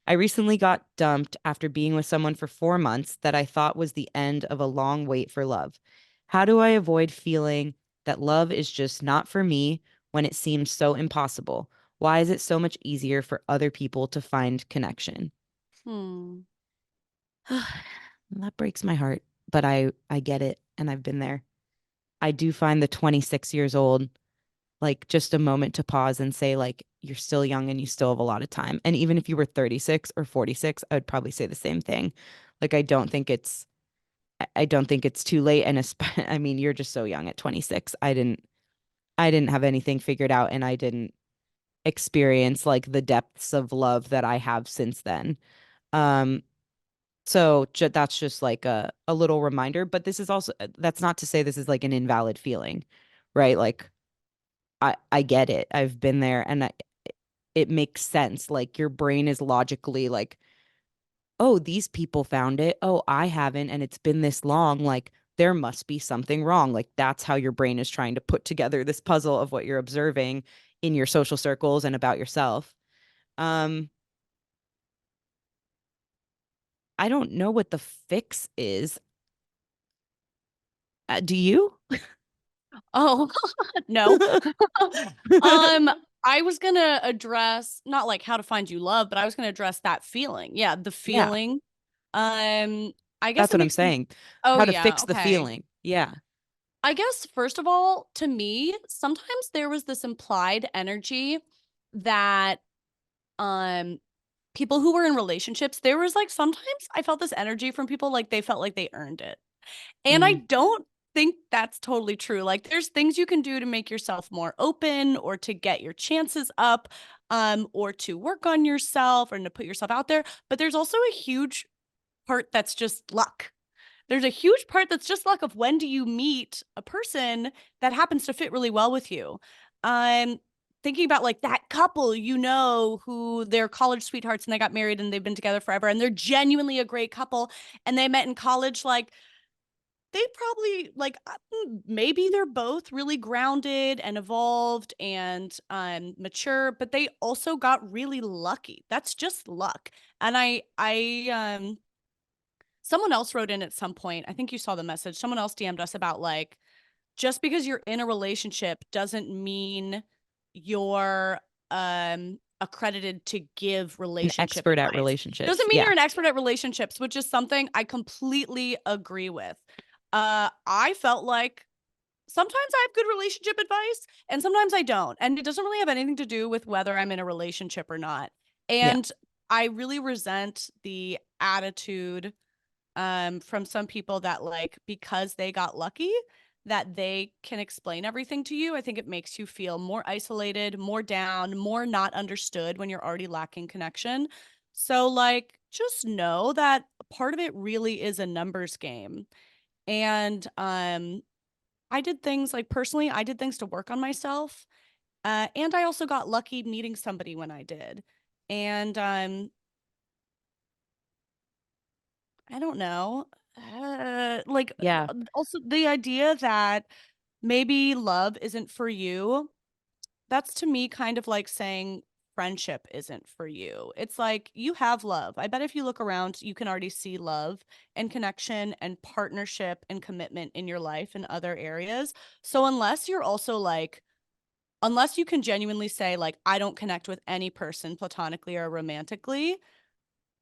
I recently got dumped after being with someone for 4 months that I thought was the end of a long wait for love. How do I avoid feeling that love is just not for me when it seems so impossible? Why is it so much easier for other people to find connection? Hmm. That breaks my heart, but I get it and I've been there. I do find the 26 years old like just a moment to pause and say like you're still young and you still have a lot of time. And even if you were 36 or 46, I would probably say the same thing. Like I don't think it's too late, and I mean you're just so young at 26. I didn't have anything figured out, and I didn't experience like the depths of love that I have since then. Um so that's just like a little reminder, but this is also that's not to say this is like an invalid feeling, right? Like I get it. I've been there, and it makes sense. Like your brain is logically like, oh, these people found it. Oh, I haven't. And it's been this long. Like there must be something wrong. Like that's how your brain is trying to put together this puzzle of what you're observing in your social circles and about yourself. Um, I don't know what the fix is. Do you? Oh, no. Um, I was gonna address not like how to find you love, but I was gonna address that feeling. Yeah, the Yeah, feeling. Um, I guess that's it what I'm makes me. saying. Oh How to yeah, fix the okay. feeling. Yeah. I guess first of all, to me, sometimes there was this implied energy that um people who were in relationships, there was like sometimes I felt this energy from people like they felt like they earned it. And I Mm, don't think that's totally true. Like there's things you can do to make yourself more open or to get your chances up, or to work on yourself and to put yourself out there, but there's also a huge part that's just luck. There's a huge part that's just luck of when do you meet a person that happens to fit really well with you. Um thinking about like that couple, who they're college sweethearts and they got married and they've been together forever and they're genuinely a great couple and they met in college, like they probably like maybe they're both really grounded and evolved and mature, but they also got really lucky. That's just luck. And I someone else wrote in at some point, I think you saw the message, someone else DM'd us about like just because you're in a relationship doesn't mean you're accredited to give An relationship expert at advice. relationships. Doesn't mean Yeah. you're an expert at relationships, which is something I completely agree with. I felt like sometimes I have good relationship advice and sometimes I don't. And it doesn't really have anything to do with whether I'm in a relationship or not. Yeah. And I really resent the attitude from some people that like because they got lucky that they can explain everything to you. I think it makes you feel more isolated, more down, more not understood when you're already lacking connection. So like just know that part of it really is a numbers game. And I did things like personally, I did things to work on myself. And I also got lucky meeting somebody when I did. And I don't know. Yeah. Also the idea that maybe love isn't for you, that's to me kind of like saying friendship isn't for you. It's like you have love. I bet if you look around, you can already see love and connection and partnership and commitment in your life in other areas. So unless you're also like, unless you can genuinely say, like, I don't connect with any person platonically or romantically,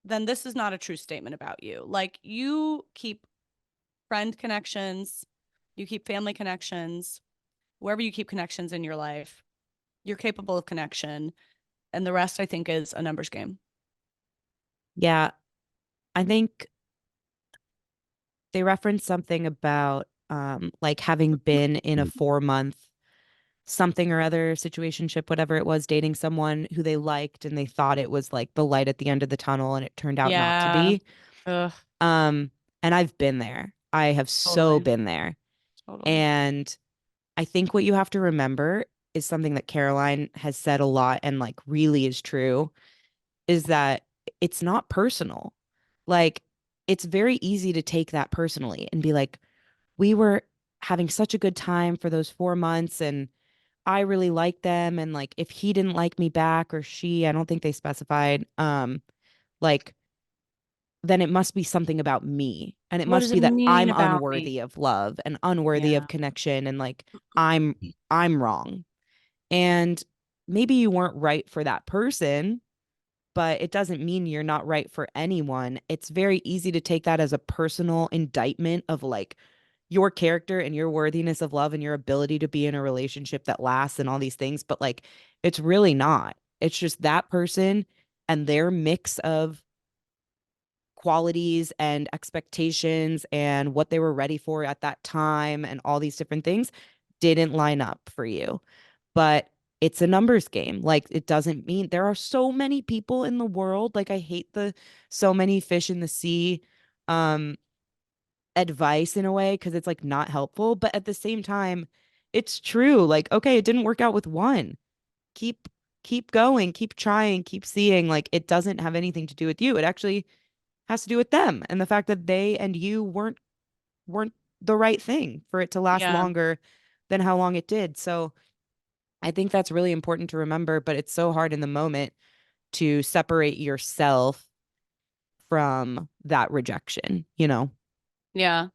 then this is not a true statement about you. Like you keep friend connections, you keep family connections, wherever you keep connections in your life, you're capable of connection. And the rest, I think, is a numbers game. Yeah. I think they referenced something about like having been in a 4 month something or other situationship, whatever it was, dating someone who they liked and they thought it was like the light at the end of the tunnel and it turned out not to Yeah. be. Ugh, Um, and I've been there. I have so totally. been there. Totally. And I think what you have to remember is something that Caroline has said a lot and like really is true is that it's not personal. Like it's very easy to take that personally and be like, we were having such a good time for those 4 months and I really liked them. And like if he didn't like me back or she, I don't think they specified, like then it must be something about me. And it What must does be it that mean I'm about me? unworthy of love and unworthy Yeah. of connection and like I'm I'm wrong. And maybe you weren't right for that person, but it doesn't mean you're not right for anyone. It's very easy to take that as a personal indictment of like your character and your worthiness of love and your ability to be in a relationship that lasts and all these things. But like, it's really not. It's just that person and their mix of qualities and expectations and what they were ready for at that time and all these different things didn't line up for you. But it's a numbers game. Like it doesn't mean there are so many people in the world. Like I hate the so many fish in the sea um advice in a way because it's like not helpful, but at the same time it's true. Like okay, it didn't work out with one. Keep keep going, keep trying, keep seeing. Like it doesn't have anything to do with you. It actually has to do with them and the fact that they and you weren't the right thing for it to last Yeah. longer than how long it did. So I think that's really important to remember, but it's so hard in the moment to separate yourself from that rejection, you know? Yeah.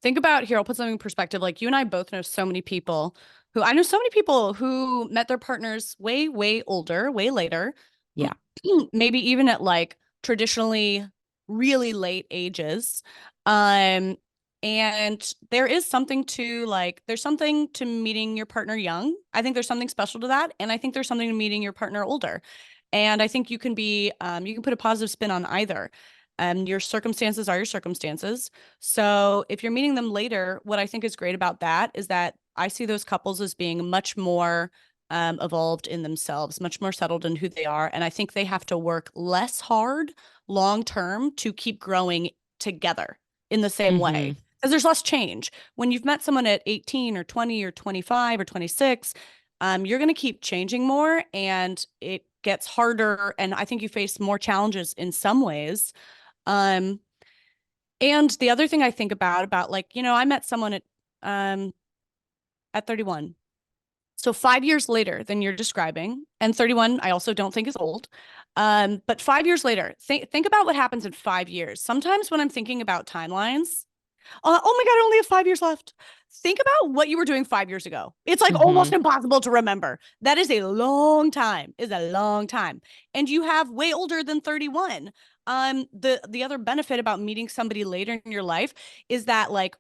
Think about here, I'll put something in perspective. Like you and I both know so many people who I know so many people who met their partners way, way older, way later, Yeah. maybe even at like traditionally really late ages. Um, and there is something to like, there's something to meeting your partner young. I think there's something special to that. And I think there's something to meeting your partner older. And I think you can put a positive spin on either. Your circumstances are your circumstances. So if you're meeting them later, what I think is great about that is that I see those couples as being much more evolved in themselves, much more settled in who they are. And I think they have to work less hard long term to keep growing together in the same way. Mm-hmm. Because there's less change. When you've met someone at 18 or 20 or 25 or 26, you're going to keep changing more and it gets harder. And I think you face more challenges in some ways. Um, and the other thing I think about like, I met someone um at 31. So 5 years later than you're describing, and 31, I also don't think is old. But 5 years later, think about what happens in 5 years. Sometimes when I'm thinking about timelines, Oh my God, I only have 5 years left. Think about what you were doing 5 years ago. It's like almost Hmm. impossible to remember. That is a long time, is a long time. And you have way older than 31. The other benefit about meeting somebody later in your life is that like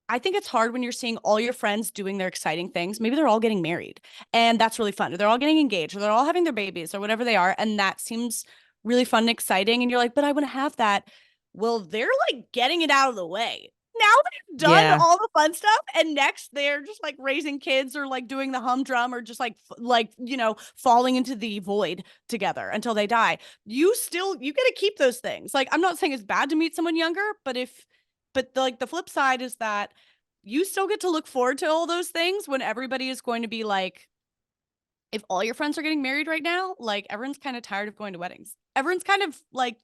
I think it's hard when you're seeing all your friends doing their exciting things. Maybe they're all getting married and that's really fun. Or they're all getting engaged or they're all having their babies or whatever they are. And that seems really fun and exciting. And you're like, but I want to have that. Well, they're like getting it out of the way. Now they've done Yeah. all the fun stuff, and next they're just like raising kids or like doing the humdrum or just like falling into the void together until they die. You get to keep those things. Like I'm not saying it's bad to meet someone younger, but like the flip side is that you still get to look forward to all those things when everybody is going to be like if all your friends are getting married right now, like everyone's kind of tired of going to weddings. Everyone's kind of like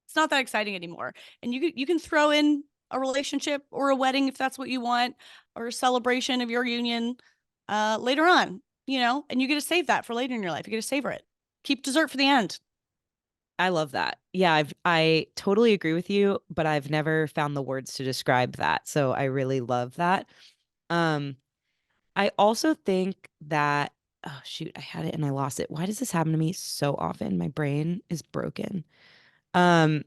it's not that exciting anymore. And you can throw in a relationship or a wedding if that's what you want, or a celebration of your union later on, and you get to save that for later in your life. You get to savor it. Keep dessert for the end. I love that. Yeah, I totally agree with you, but I've never found the words to describe that. So I really love that. Um, I also think that, oh shoot, I had it and I lost it. Why does this happen to me so often? My brain is broken. Um,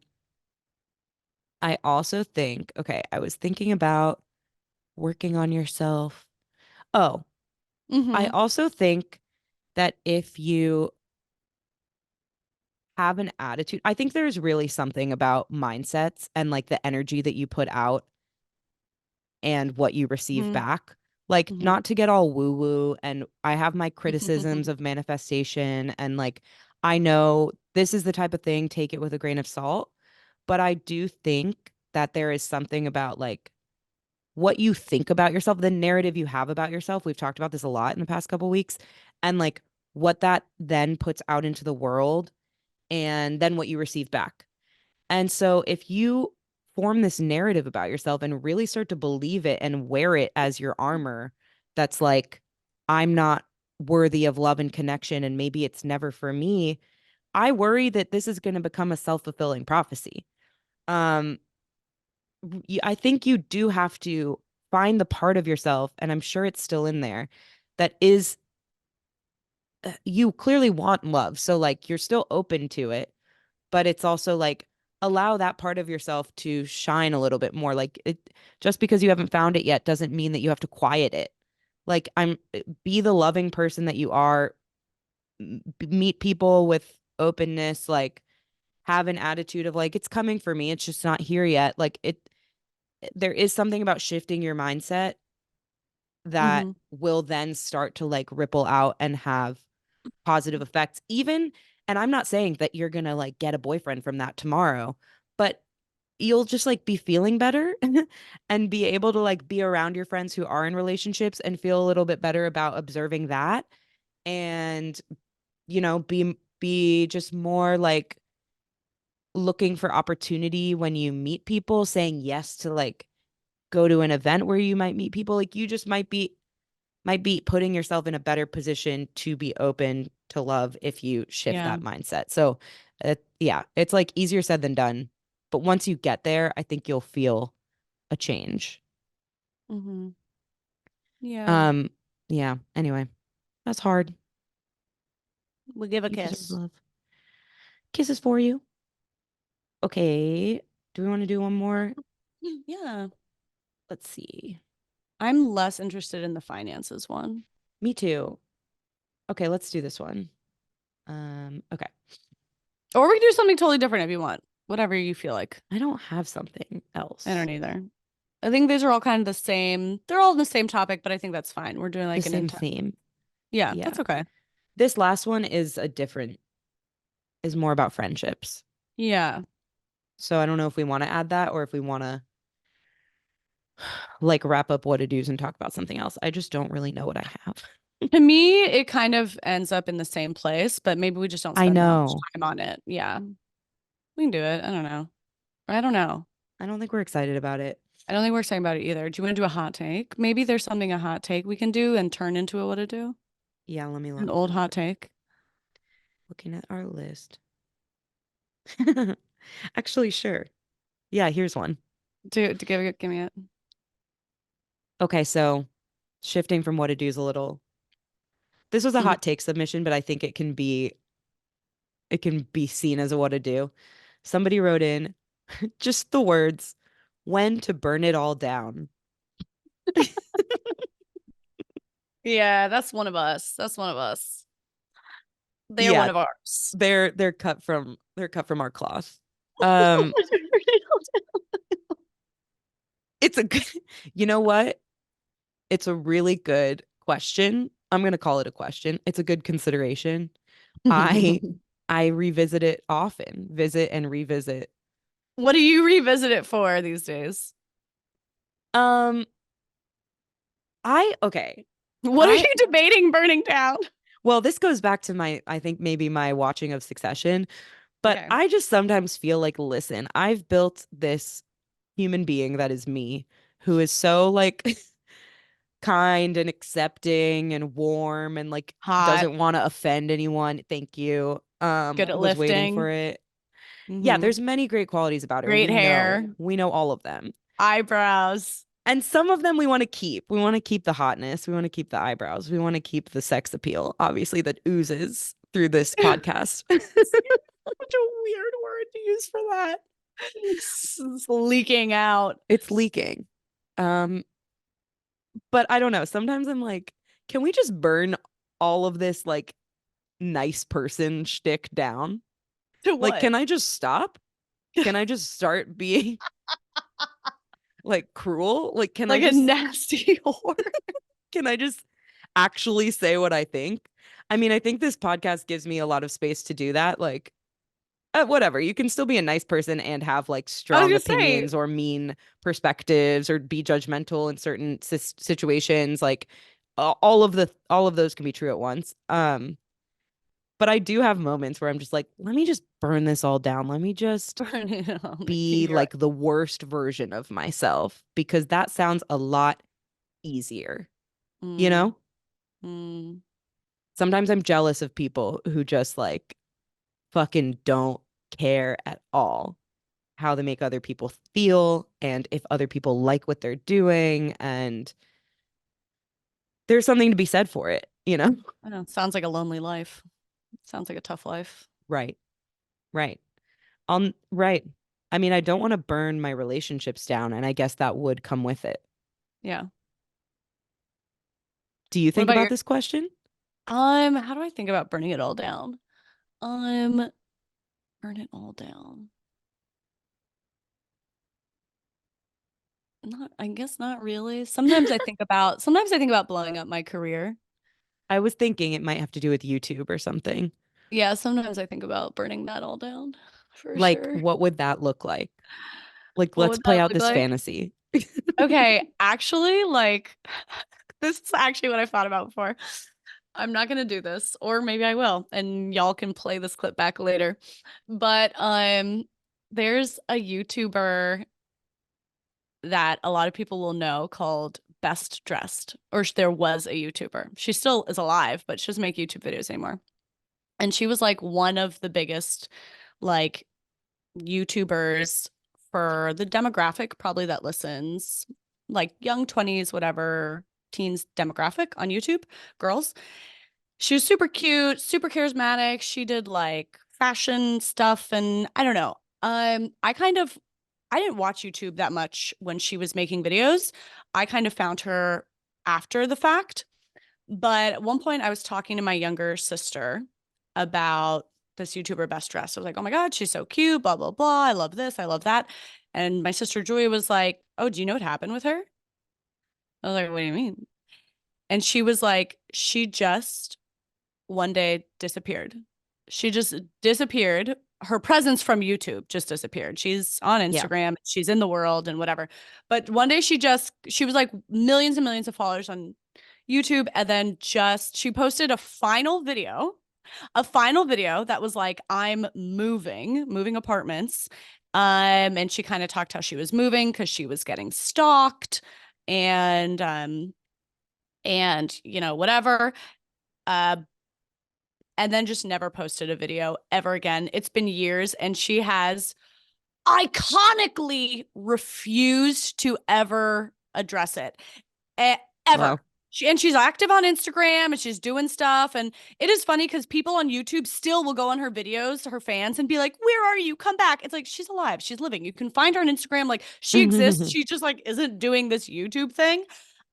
I also think, okay, I was thinking about working on yourself. Oh, I Mm-hmm. also think that if you have an attitude, I think there's really something about mindsets and like the energy that you put out and what you receive Mm-hmm. back. Like, Mm-hmm. not to get all woo woo, and I have my criticisms of manifestation, and like, I know this is the type of thing, take it with a grain of salt. But I do think that there is something about like what you think about yourself, the narrative you have about yourself. We've talked about this a lot in the past couple weeks, and like what that then puts out into the world, and then what you receive back. And so if you form this narrative about yourself and really start to believe it and wear it as your armor, that's like, I'm not worthy of love and connection, and maybe it's never for me. I worry that this is going to become a self-fulfilling prophecy. Um, I think you do have to find the part of yourself, and I'm sure it's still in there, that is, you clearly want love. So like you're still open to it, but it's also like allow that part of yourself to shine a little bit more. Like it, just because you haven't found it yet doesn't mean that you have to quiet it. Like be the loving person that you are, meet people with openness, like have an attitude of like it's coming for me, it's just not here yet. Like it, there is something about shifting your mindset that Mm-hmm. will then start to like ripple out and have positive effects even. And I'm not saying that you're gonna like get a boyfriend from that tomorrow, but you'll just like be feeling better and be able to like be around your friends who are in relationships and feel a little bit better about observing that, and be just more like looking for opportunity when you meet people, saying yes to like go to an event where you might meet people. Like you just might be putting yourself in a better position to be open to love if you shift Yeah. that mindset. So, yeah, it's like easier said than done. But once you get there, I think you'll feel a change. Mm-hmm. Yeah. Um, yeah, anyway, that's hard. We give a You deserve kiss. love. Kisses for you. Okay. Do we want to do one more? Yeah. Let's see. I'm less interested in the finances one. Me too. Okay, let's do this one. Okay. Or we can do something totally different if you want. Whatever you feel like. I don't have something I else. don't either. I think these are all kind of the same. They're all the same topic, but I think that's fine. We're doing The like an same intense. theme. Yeah, Yeah. that's okay. This last one is more about friendships. Yeah. So I don't know if we want to add that or if we want to like wrap up what to do's and talk about something else. I just don't really know what I have. To me, it kind of ends up in the same place, but maybe we just don't I spend that much know. time on it. Yeah. We can do it. I don't know. I don't know. I don't think we're excited about it. I don't think we're excited about it either. Do you want to do a hot take? Maybe there's something a hot take we can do and turn into a what to do? Yeah, let me An look. old hot take. Looking at our list. Actually, sure. Yeah, here's one. Do give me it. Okay, so shifting from what to do's a little. This was a Mhm. hot take submission, but I think it can be seen as a what to do. Somebody wrote in just the words, when to burn it all down. Yeah, that's one of us. That's one of us. They're one Yeah, of ours. they're cut from our cloth. Um, it's a good, you know what? It's a really good question. I'm gonna call it a question. It's a good consideration. I I revisit it often, visit and revisit. What do you revisit it for these days? Um, I okay. What are I you debating burning down? well, this goes back to my I think maybe my watching of Succession, but Okay. I just sometimes feel like, listen, I've built this human being that is me, who is so like kind and accepting and warm and like Hot, doesn't want to offend anyone. Thank you. good at Was waiting for lifting. it. Yeah, Hmm. there's many great qualities about her. Great hair, We know all of them. eyebrows. And some of them we want to keep. We want to keep the hotness. We want to keep the eyebrows. We want to keep the sex appeal, obviously, that oozes through this podcast. Such a weird word to use for that. It's leaking out. It's leaking. Um, but I don't know. Sometimes I'm like, can we just burn all of this like nice person shtick down? To Like, what? can I just stop? Can I just start being like cruel? Like, Like a nasty whore. can I just actually say what I think? I mean, I think this podcast gives me a lot of space to do that. Like, whatever, you can still be a nice person and have like I was strong gonna say, opinions or mean perspectives or be judgmental in certain situations. Like, all of those can be true at once. But I do have moments where I'm just like, let me just burn this all down. Let me just burn it on. be You're like the worst version of myself because that sounds a lot easier, right. you know? Mm. Sometimes I'm jealous of people who just like fucking don't care at all how they make other people feel and if other people like what they're doing. And there's something to be said for it, you know? I know. Sounds like a lonely life. Sounds like a tough life. Right. Right. Right. I mean, I don't want to burn my relationships down, and I guess that would come with it. Yeah. Do you What think about about your this question? how do I think about burning it all down? Um, burn it all down. Not, I guess not really. Sometimes I think about blowing up my career. I was thinking it might have to do with YouTube or something. Yeah, sometimes I think about burning that all down for Like, sure. what would that look like? Like, What let's would play that out look this like? fantasy. Okay, actually, like this is actually what I thought about before. I'm not gonna do this, or maybe I will, and y'all can play this clip back later. But there's a YouTuber that a lot of people will know called Best Dressed, or there was a YouTuber. She still is alive, but she doesn't make YouTube videos anymore. And she was like one of the biggest like YouTubers for the demographic probably that listens, like young 20s, whatever, teens demographic on YouTube, girls. She was super cute, super charismatic. She did like fashion stuff and I don't know. I didn't watch YouTube that much when she was making videos. I kind of found her after the fact. But at one point, I was talking to my younger sister about this YouTuber Best Dressed. I was like, oh my God, she's so cute, blah, blah, blah. I love this. I love that. And my sister Julia was like, oh, do you know what happened with her? I was like, what do you mean? And she was like, she just one day disappeared. She just disappeared. Her presence from YouTube just disappeared. She's on Yeah. Instagram, she's in the world and whatever. But one day she was like millions and millions of followers on YouTube. And then just she posted a final video that was like, I'm moving apartments. And she kind of talked how she was moving because she was getting stalked and whatever. Uh, and then just never posted a video ever again. It's been years, and she has iconically refused to ever address it. Ever. Wow. She's active on Instagram and she's doing stuff. And it is funny because people on YouTube still will go on her videos to her fans and be like, "Where are you? Come back." It's like, she's alive. She's living. You can find her on Instagram. Like, she exists. She just like isn't doing this YouTube thing.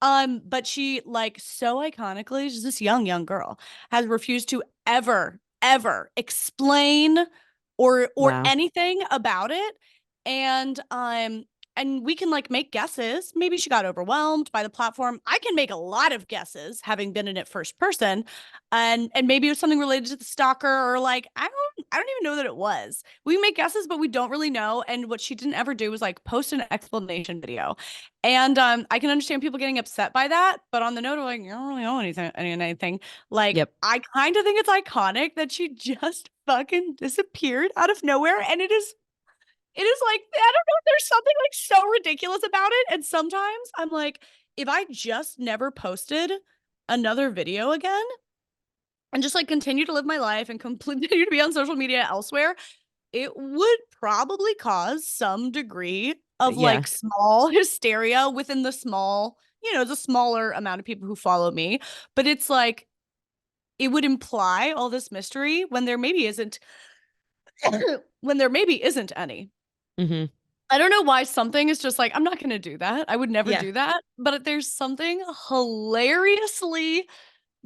But she, like, so iconically, she's this young girl, has refused to ever explain or Wow. anything about it. And we can like make guesses. Maybe she got overwhelmed by the platform. I can make a lot of guesses having been in it first person. And maybe it was something related to the stalker, or like I don't even know that it was. We make guesses, but we don't really know. And what she didn't ever do was like post an explanation video. And I can understand people getting upset by that, but on the note of like, you don't really know anything. Like, Yep. I kind of think it's iconic that she just fucking disappeared out of nowhere. And it is like, I don't know, there's something like so ridiculous about it. And sometimes I'm like, if I just never posted another video again and just like continue to live my life and continue to be on social media elsewhere, it would probably cause some degree of Yeah. like small hysteria within the small, the smaller amount of people who follow me. But it's like, it would imply all this mystery when there maybe isn't, when there maybe isn't any. Hmm. I don't know why something is just like, I'm not going to do that. I would never Yeah. do that. But there's something hilariously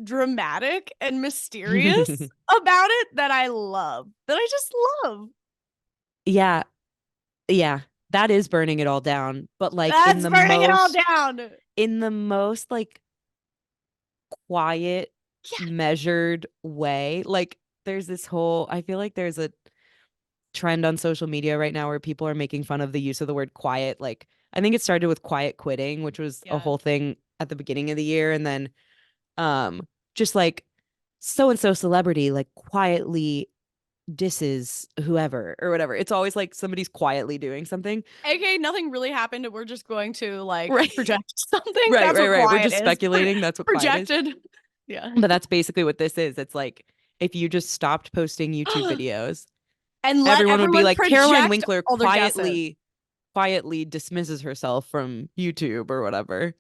dramatic and mysterious about it that I love, that I just love. Yeah. Yeah. That is burning it all down, but like That's burning it all down. in the most like quiet, Yeah. measured way. Like there's this whole, I feel like there's a trend on social media right now where people are making fun of the use of the word quiet. Like I think it started with quiet quitting, which was a Yeah. whole thing at the beginning of the year. And then just like so and so celebrity like quietly disses whoever or whatever. It's always like somebody's quietly doing something. AKA nothing really happened and we're just going to like Right. project something. Right, That's right, what right. We're quiet just is. speculating. That's what quiet is. Projected. Yeah. But that's basically what this is. It's like if you just stopped posting YouTube videos, And let everyone would be everyone like Caroline project Winkler all their guesses. quietly dismisses herself from YouTube or whatever.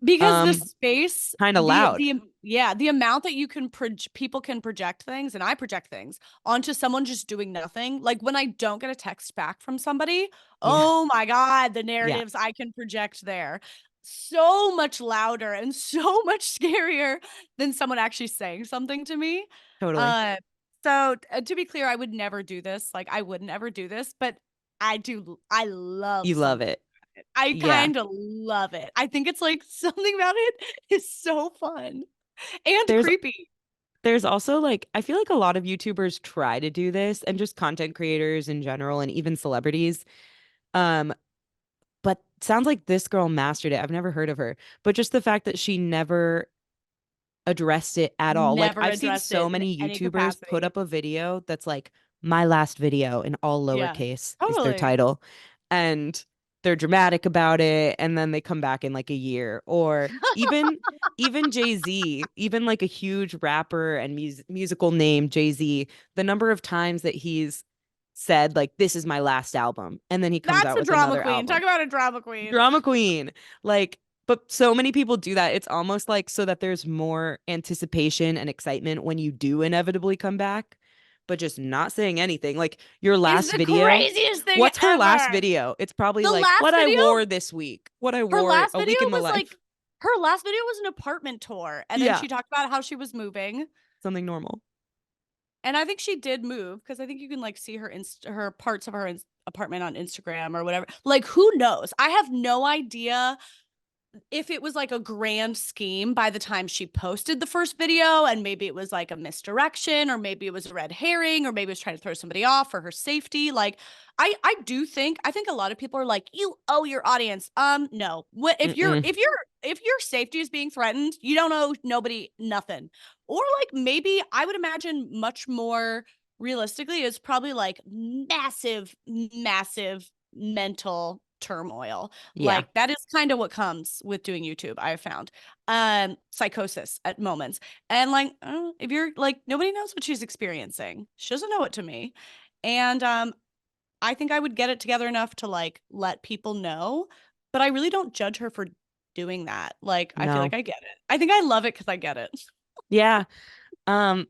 Because the Um, space, kind of loud. the amount that you can people can project things, and I project things onto someone just doing nothing. Like when I don't get a text back from somebody, Yeah. oh my God, the Yeah. narratives I can project there. So much louder and so much scarier than someone actually saying something to me. Totally. Uh, so to be clear, I would never do this. Like I would never do this, but I love You love something. it. I Yeah. kind of love it. I think it's like something about it is so fun and There's creepy. there's also like I feel like a lot of YouTubers try to do this and just content creators in general and even celebrities. Um, but sounds like this girl mastered it. I've never heard of her, but just the fact that she never addressed it at all. Like Never I've seen addressed so it in many any YouTubers put capacity. up a video that's like my last video in all Yeah, lowercase is their totally. title. And they're dramatic about it and then they come back in like a year or even Jay-Z, even like a huge rapper and musical name Jay-Z, the number of times that he's said like this is my last album and then he comes That's out a with drama another queen. album. Talk about a drama queen. Drama queen. Like, but so many people do that. It's almost like so that there's more anticipation and excitement when you do inevitably come back, but just not saying anything. Like your Is last the video, craziest thing what's her last ever. video? It's probably The like what last I video, wore this week, what I her wore last a video week in the was life. like her last video was an apartment tour, and then Yeah, she talked about how she was moving. something normal. And I think she did move because I think you can like see her parts of her apartment on Instagram or whatever. Like who knows? I have no idea if it was like a grand scheme by the time she posted the first video, and maybe it was like a misdirection, or maybe it was a red herring, or maybe it was trying to throw somebody off for her safety. Like I think a lot of people are like, you owe your audience. No. What if Mm-mm. if your safety is being threatened, you don't owe nobody nothing. Or like maybe I would imagine much more realistically is probably like massive mental turmoil. Yeah, Like that is kind of what comes with doing YouTube, I have found. Psychosis at moments. And like, if you're like, nobody knows what she's experiencing. She doesn't know it to me. And I think I would get it together enough to like let people know, but I really don't judge her for doing that. Like, I feel like No. I get it. I think I love it because I get it. Yeah. Um,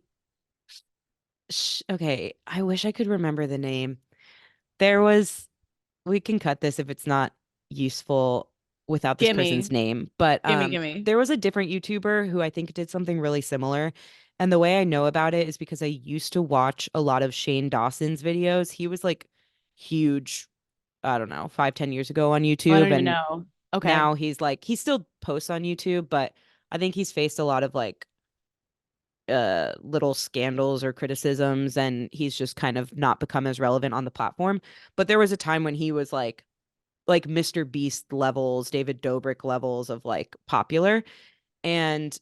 okay. I wish I could remember the name. There was, we can cut this if it's not useful without this person's Gimme, name, but gimme. there was a different YouTuber who I think did something really similar. And the way I know about it is because I used to watch a lot of Shane Dawson's videos. He was like huge, I don't know, 5, 10 years ago on Oh, I YouTube. don't even And know. Okay. now he's like, he still posts on YouTube, but I think he's faced a lot of like little scandals or criticisms, and he's just kind of not become as relevant on the platform. But there was a time when he was like Mr. Beast levels, David Dobrik levels of like popular. And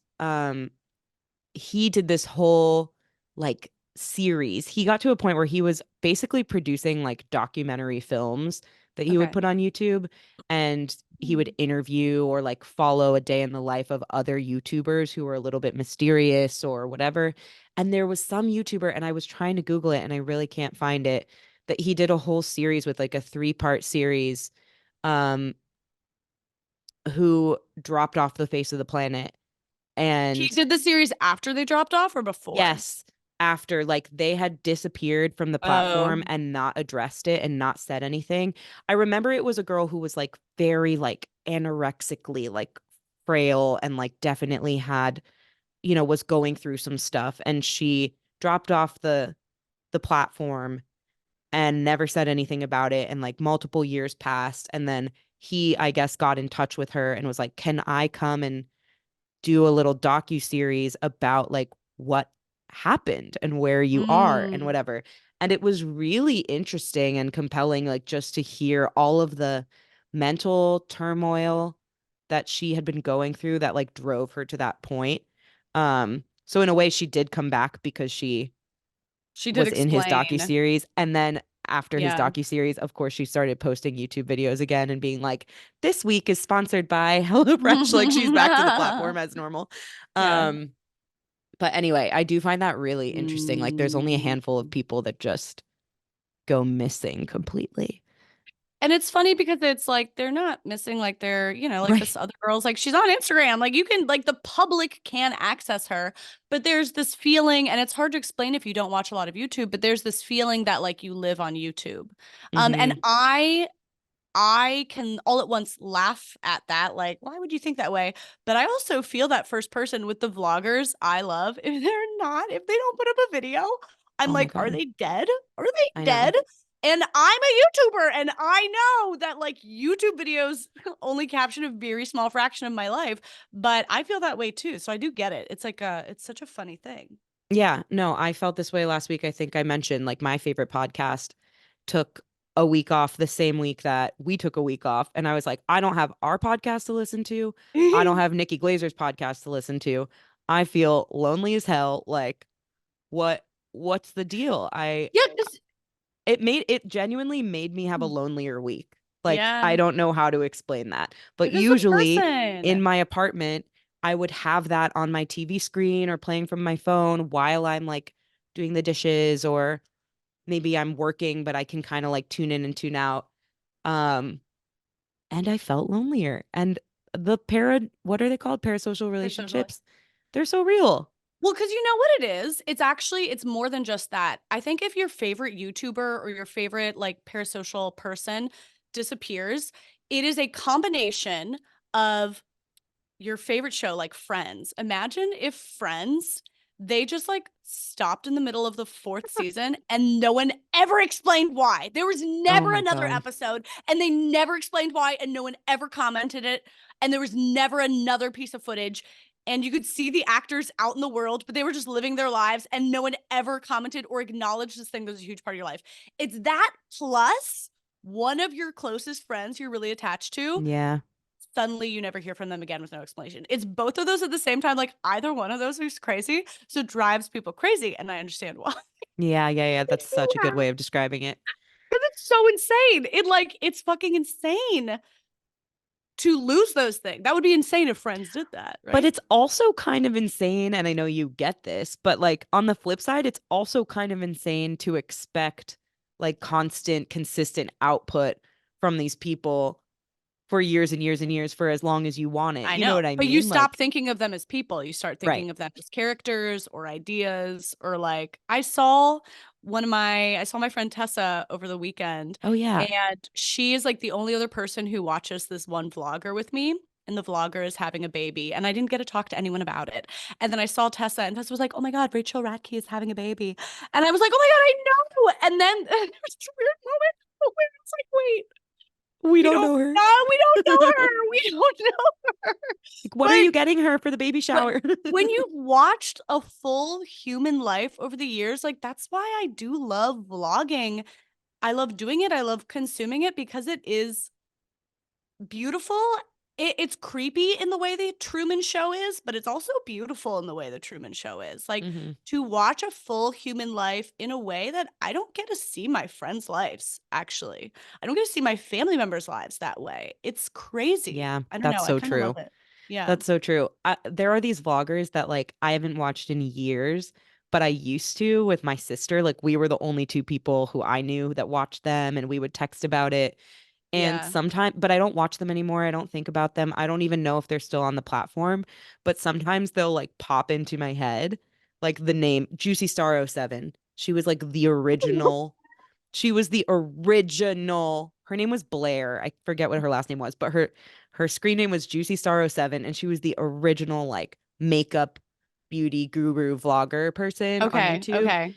he did this whole like series. He got to a point where he was basically producing like documentary films that he would Okay. put on YouTube, and he would interview or like follow a day in the life of other YouTubers who were a little bit mysterious or whatever. And there was some YouTuber, and I was trying to Google it and I really can't find it, that he did a whole series with like a 3-part series, um who dropped off the face of the planet. He And did the series after they dropped off or before? yes, after like they had disappeared from the platform Oh. and not addressed it and not said anything. I remember it was a girl who was like very like anorexically like frail and like definitely had, was going through some stuff, and she dropped off the platform and never said anything about it, and like multiple years passed, and then he, I guess, got in touch with her and was like, "Can I come and do a little docu-series about like what happened and where you are and Mm. whatever." And it was really interesting and compelling, like just to hear all of the mental turmoil that she had been going through that like drove her to that point. So in a way she did come back because she She did was in his explain. docu-series, and then after his Yeah. docu-series, of course, she started posting YouTube videos again and being like, "This week is sponsored by HelloFresh." Like she's back to the platform as normal. Yeah. Um, but anyway, I do find that really interesting. Like there's only a Mm. handful of people that just go missing completely. And it's funny because it's like they're not missing like they're, like this Right. other girl's like she's on Instagram. Like you can like the public can access her, but there's this feeling, and it's hard to explain if you don't watch a lot of YouTube, but there's this feeling that like you live on YouTube. And Hmm. I can all at once laugh at that. Like, why would you think that way? But I also feel that first person with the vloggers I love. If they don't put up a video, I'm Oh my like, are God. they dead? Are they I know. dead? And I'm a YouTuber, and I know that like YouTube videos only caption a very small fraction of my life, but I feel that way too. So I do get it. It's like it's such a funny thing. Yeah, no, I felt this way last week. I think I mentioned like my favorite podcast took a week off the same week that we took a week off. And I was like, I don't have our podcast to listen to. I don't have Nikki Glazer's podcast to listen to. I feel lonely as hell. Like, what's the deal? Yeah, 'cause- It genuinely made me have a lonelier week. Like, I yeah, don't know how to explain that. But because the usually in person. my apartment, I would have that on my TV screen or playing from my phone while I'm like doing the dishes, or maybe I'm working, but I can kind of like tune in and tune out. Um, and I felt lonelier. And what are they called? Parasocial They're socially. relationships. They're so real. Well, because you know what it is? It's more than just that. I think if your favorite YouTuber or your favorite like parasocial person disappears, it is a combination of your favorite show, like Friends. Imagine if Friends, they just like stopped in the middle of the fourth season and no one ever explained why. There was Oh never my another God. episode and they never explained why and no one ever commented it. And there was never another piece of footage. And you could see the actors out in the world, but they were just living their lives and no one ever commented or acknowledged this thing that was a huge part of your life. It's that plus one of your closest friends you're really attached to, Yeah. suddenly you never hear from them again with no explanation. It's both of those at the same time. Like either one of those is crazy. So it drives people crazy. And I understand why. Yeah. Yeah. Yeah. That's Makes me such a good laugh. way of describing it. Because it's so insane. It's fucking insane to lose those things. That would be insane if Friends did that, But right? it's also kind of insane, and I know you get this, but like on the flip side, it's also kind of insane to expect like constant, consistent output from these people for years and years and years for as long as you want it. I You know know. what I But you mean? stop Like, thinking of them as people. You start right. thinking of them as characters or ideas or like I saw my friend Tessa over the weekend, Oh yeah. and she is like the only other person who watches this one vlogger with me. And the vlogger is having a baby, and I didn't get to talk to anyone about it. And then I saw Tessa, and Tessa was like, "Oh my God, Rachel Radke is having a baby," and I was like, "Oh my God, I know!" And then there was this weird moment where it's like, "Wait, We don't know her. we don't know her, we don't know her." Like, what are But you getting her for the baby but shower? when you've watched a full human life over the years, like that's why I do love vlogging. I love doing it. I love consuming it because it is beautiful. It's creepy in the way the Truman Show is, but it's also beautiful in the way the Truman Show is. Like hmm to watch a full human life in a way that I don't get to see my friends' lives, actually. I don't get to see my family members' lives that way. It's crazy. Yeah, I don't that's know. I so kind of love true. it. Yeah. That's so true. There are these vloggers that like I haven't watched in years, but I used to with my sister. Like we were the only two people who I knew that watched them, and we would text about it. And Yeah. sometimes, but I don't watch them anymore. I don't think about them. I don't even know if they're still on the platform, but sometimes they'll like pop into my head, like the name Juicy Star 07. She was like the original. She was the original. Her name was Blair. I forget what her last name was, but her screen name was Juicy Star 07, and she was the original like makeup beauty guru vlogger person on Okay. YouTube. Okay.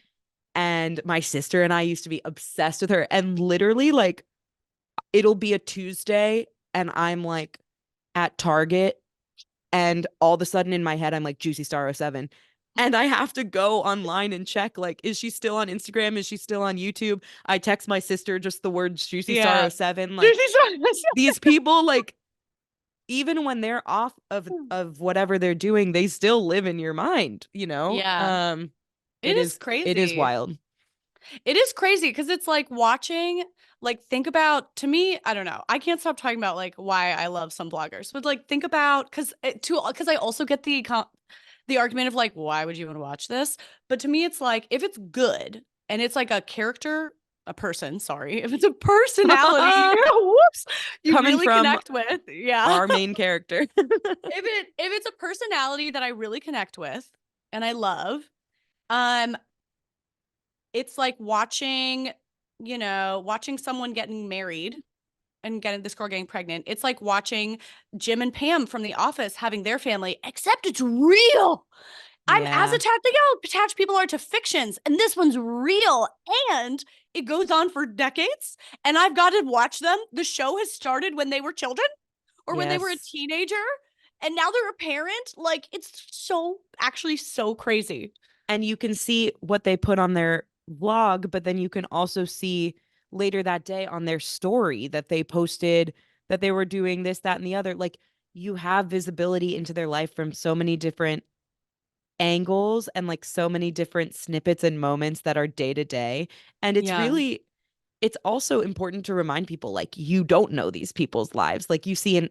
And my sister and I used to be obsessed with her. And literally, like, it'll be a Tuesday, and I'm like at Target, and all of a sudden in my head, I'm like Juicy Star 07. And I have to go online and check, like, is she still on Instagram? Is she still on YouTube? I text my sister just the words Juicy Star Yeah. 07. Like, Jersey Shore. these people, like, even when they're off of whatever they're doing, they still live in your mind, you know? Yeah. It is It is crazy. wild. It is crazy because it's like watching, like, think about, to me, I don't know. I can't stop talking about like why I love some bloggers, but like, think about, because I also get the argument of like, why would you even watch this? But to me, it's like, if it's good and it's like a character, a person, sorry, if it's a personality, whoops, you Coming really from connect with. Yeah. our main character. If it's a personality that I really connect with and I love, um, it's like watching someone getting married and getting this girl getting pregnant. It's like watching Jim and Pam from The Office having their family, except it's real. I'm as Yeah. attached, think how attached people are to fictions, and this one's real, and it goes on for decades. And I've got to watch them. The show has started when they were children or when they were a Yes. teenager, and now they're a parent. Like it's actually so crazy. And you can see what they put on their vlog, but then you can also see later that day on their story that they posted that they were doing this, that, and the other. Like you have visibility into their life from so many different angles and like so many different snippets and moments that are day to day. And Yeah. it's also important to remind people like you don't know these people's lives. Like you see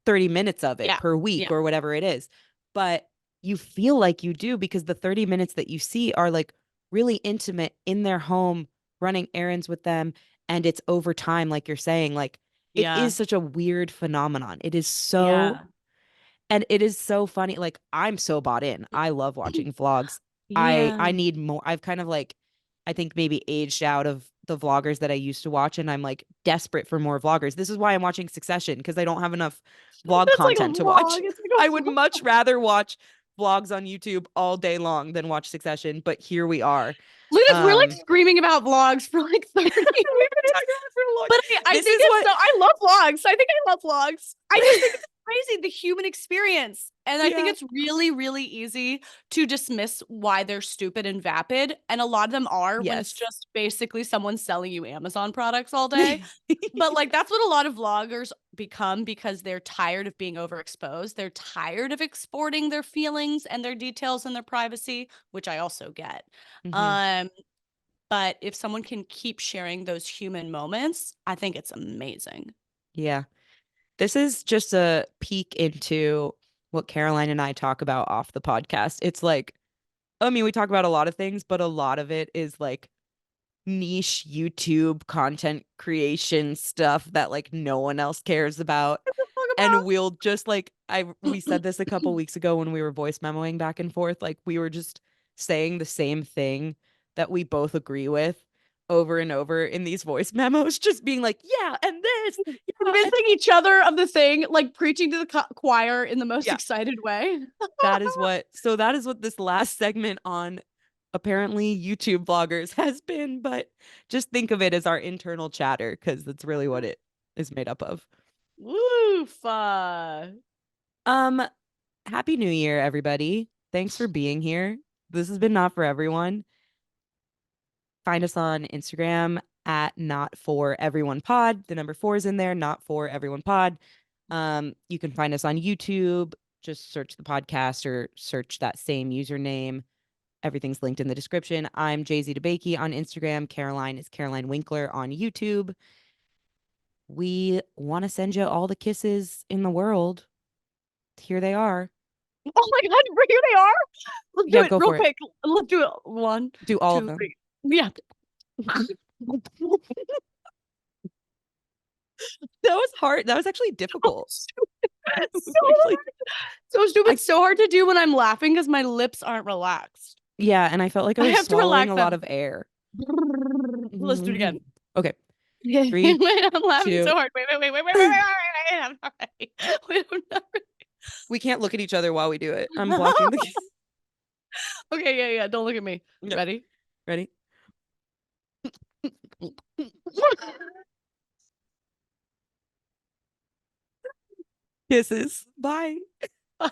30 minutes of it Yeah. per week Yeah. or whatever it is. But you feel like you do because the 30 minutes that you see are like really intimate in their home, running errands with them, and it's over time like you're saying. Like it Yeah. is such a weird phenomenon. It is so Yeah. and it is so funny. Like I'm so bought in. I love watching vlogs. I Yeah. need more. I've kind of like I think maybe aged out of the vloggers that I used to watch, and I'm like desperate for more vloggers. This is why I'm watching Succession because I don't have enough vlog That's like a content to watch. vlog. It's like I a would vlog. much rather watch vlogs on YouTube all day long than watch Succession, but here we are. Look at us. We're like Um screaming about vlogs for like 30 we've been minutes. talking about it for a long. But I This think is it's what so, I love vlogs. I think I love vlogs. I just think it's crazy, the human experience. And I think yeah. it's really, really easy to dismiss why they're stupid and vapid. And a lot of them are when it's Yes. just basically someone selling you Amazon products all day. But like that's what a lot of vloggers become because they're tired of being overexposed. They're tired of exporting their feelings and their details and their privacy, which I also get. hmm Um, but if someone can keep sharing those human moments, I think it's amazing. Yeah. This is just a peek into what Caroline and I talk about off the podcast. It's like, I mean, we talk about a lot of things, but a lot of it is like niche YouTube content creation stuff that like no one else cares about. And Talk we'll just like we about. said this a couple weeks ago when we were voice memoing back and forth, like we were just saying the same thing that we both agree with over and over in these voice memos, just being like, yeah, and this, yeah, and Convincing each other of the thing, like preaching to the choir in the most yeah. excited way. That is what this last segment on apparently YouTube vloggers has been, but just think of it as our internal chatter because that's really what it is made up of. Woof. Um, Happy New Year, everybody. Thanks for being here. This has been Not For Everyone. Find us on Instagram at Not For Everyone Pod. The number 4 is in there, Not For Everyone Pod. You can find us on YouTube. Just search the podcast or search that same username. Everything's linked in the description. I'm Jess DeBakey on Instagram. Caroline is Caroline Winkler on YouTube. We want to send you all the kisses in the world. Here they are. Oh my God, here they are. Let's do Yeah, it go real for it. quick. Let's do it. One, Do all of two, them. three. Yeah. That was hard. That was actually difficult. It So was actually, so I stupid. So hard to do when I'm laughing because my lips aren't relaxed. yeah, and I felt like I I was have to swallowing relax a lot them. of air. Let's do it again. Okay, Wait, 3, I'm laughing 2. so hard. Wait. I'm not ready. Wait, I'm not ready. We can't look at each other while we do it. I'm blocking the. Okay, yeah. Don't look at me. Yep. Ready? Ready? Kisses. Bye. Bye.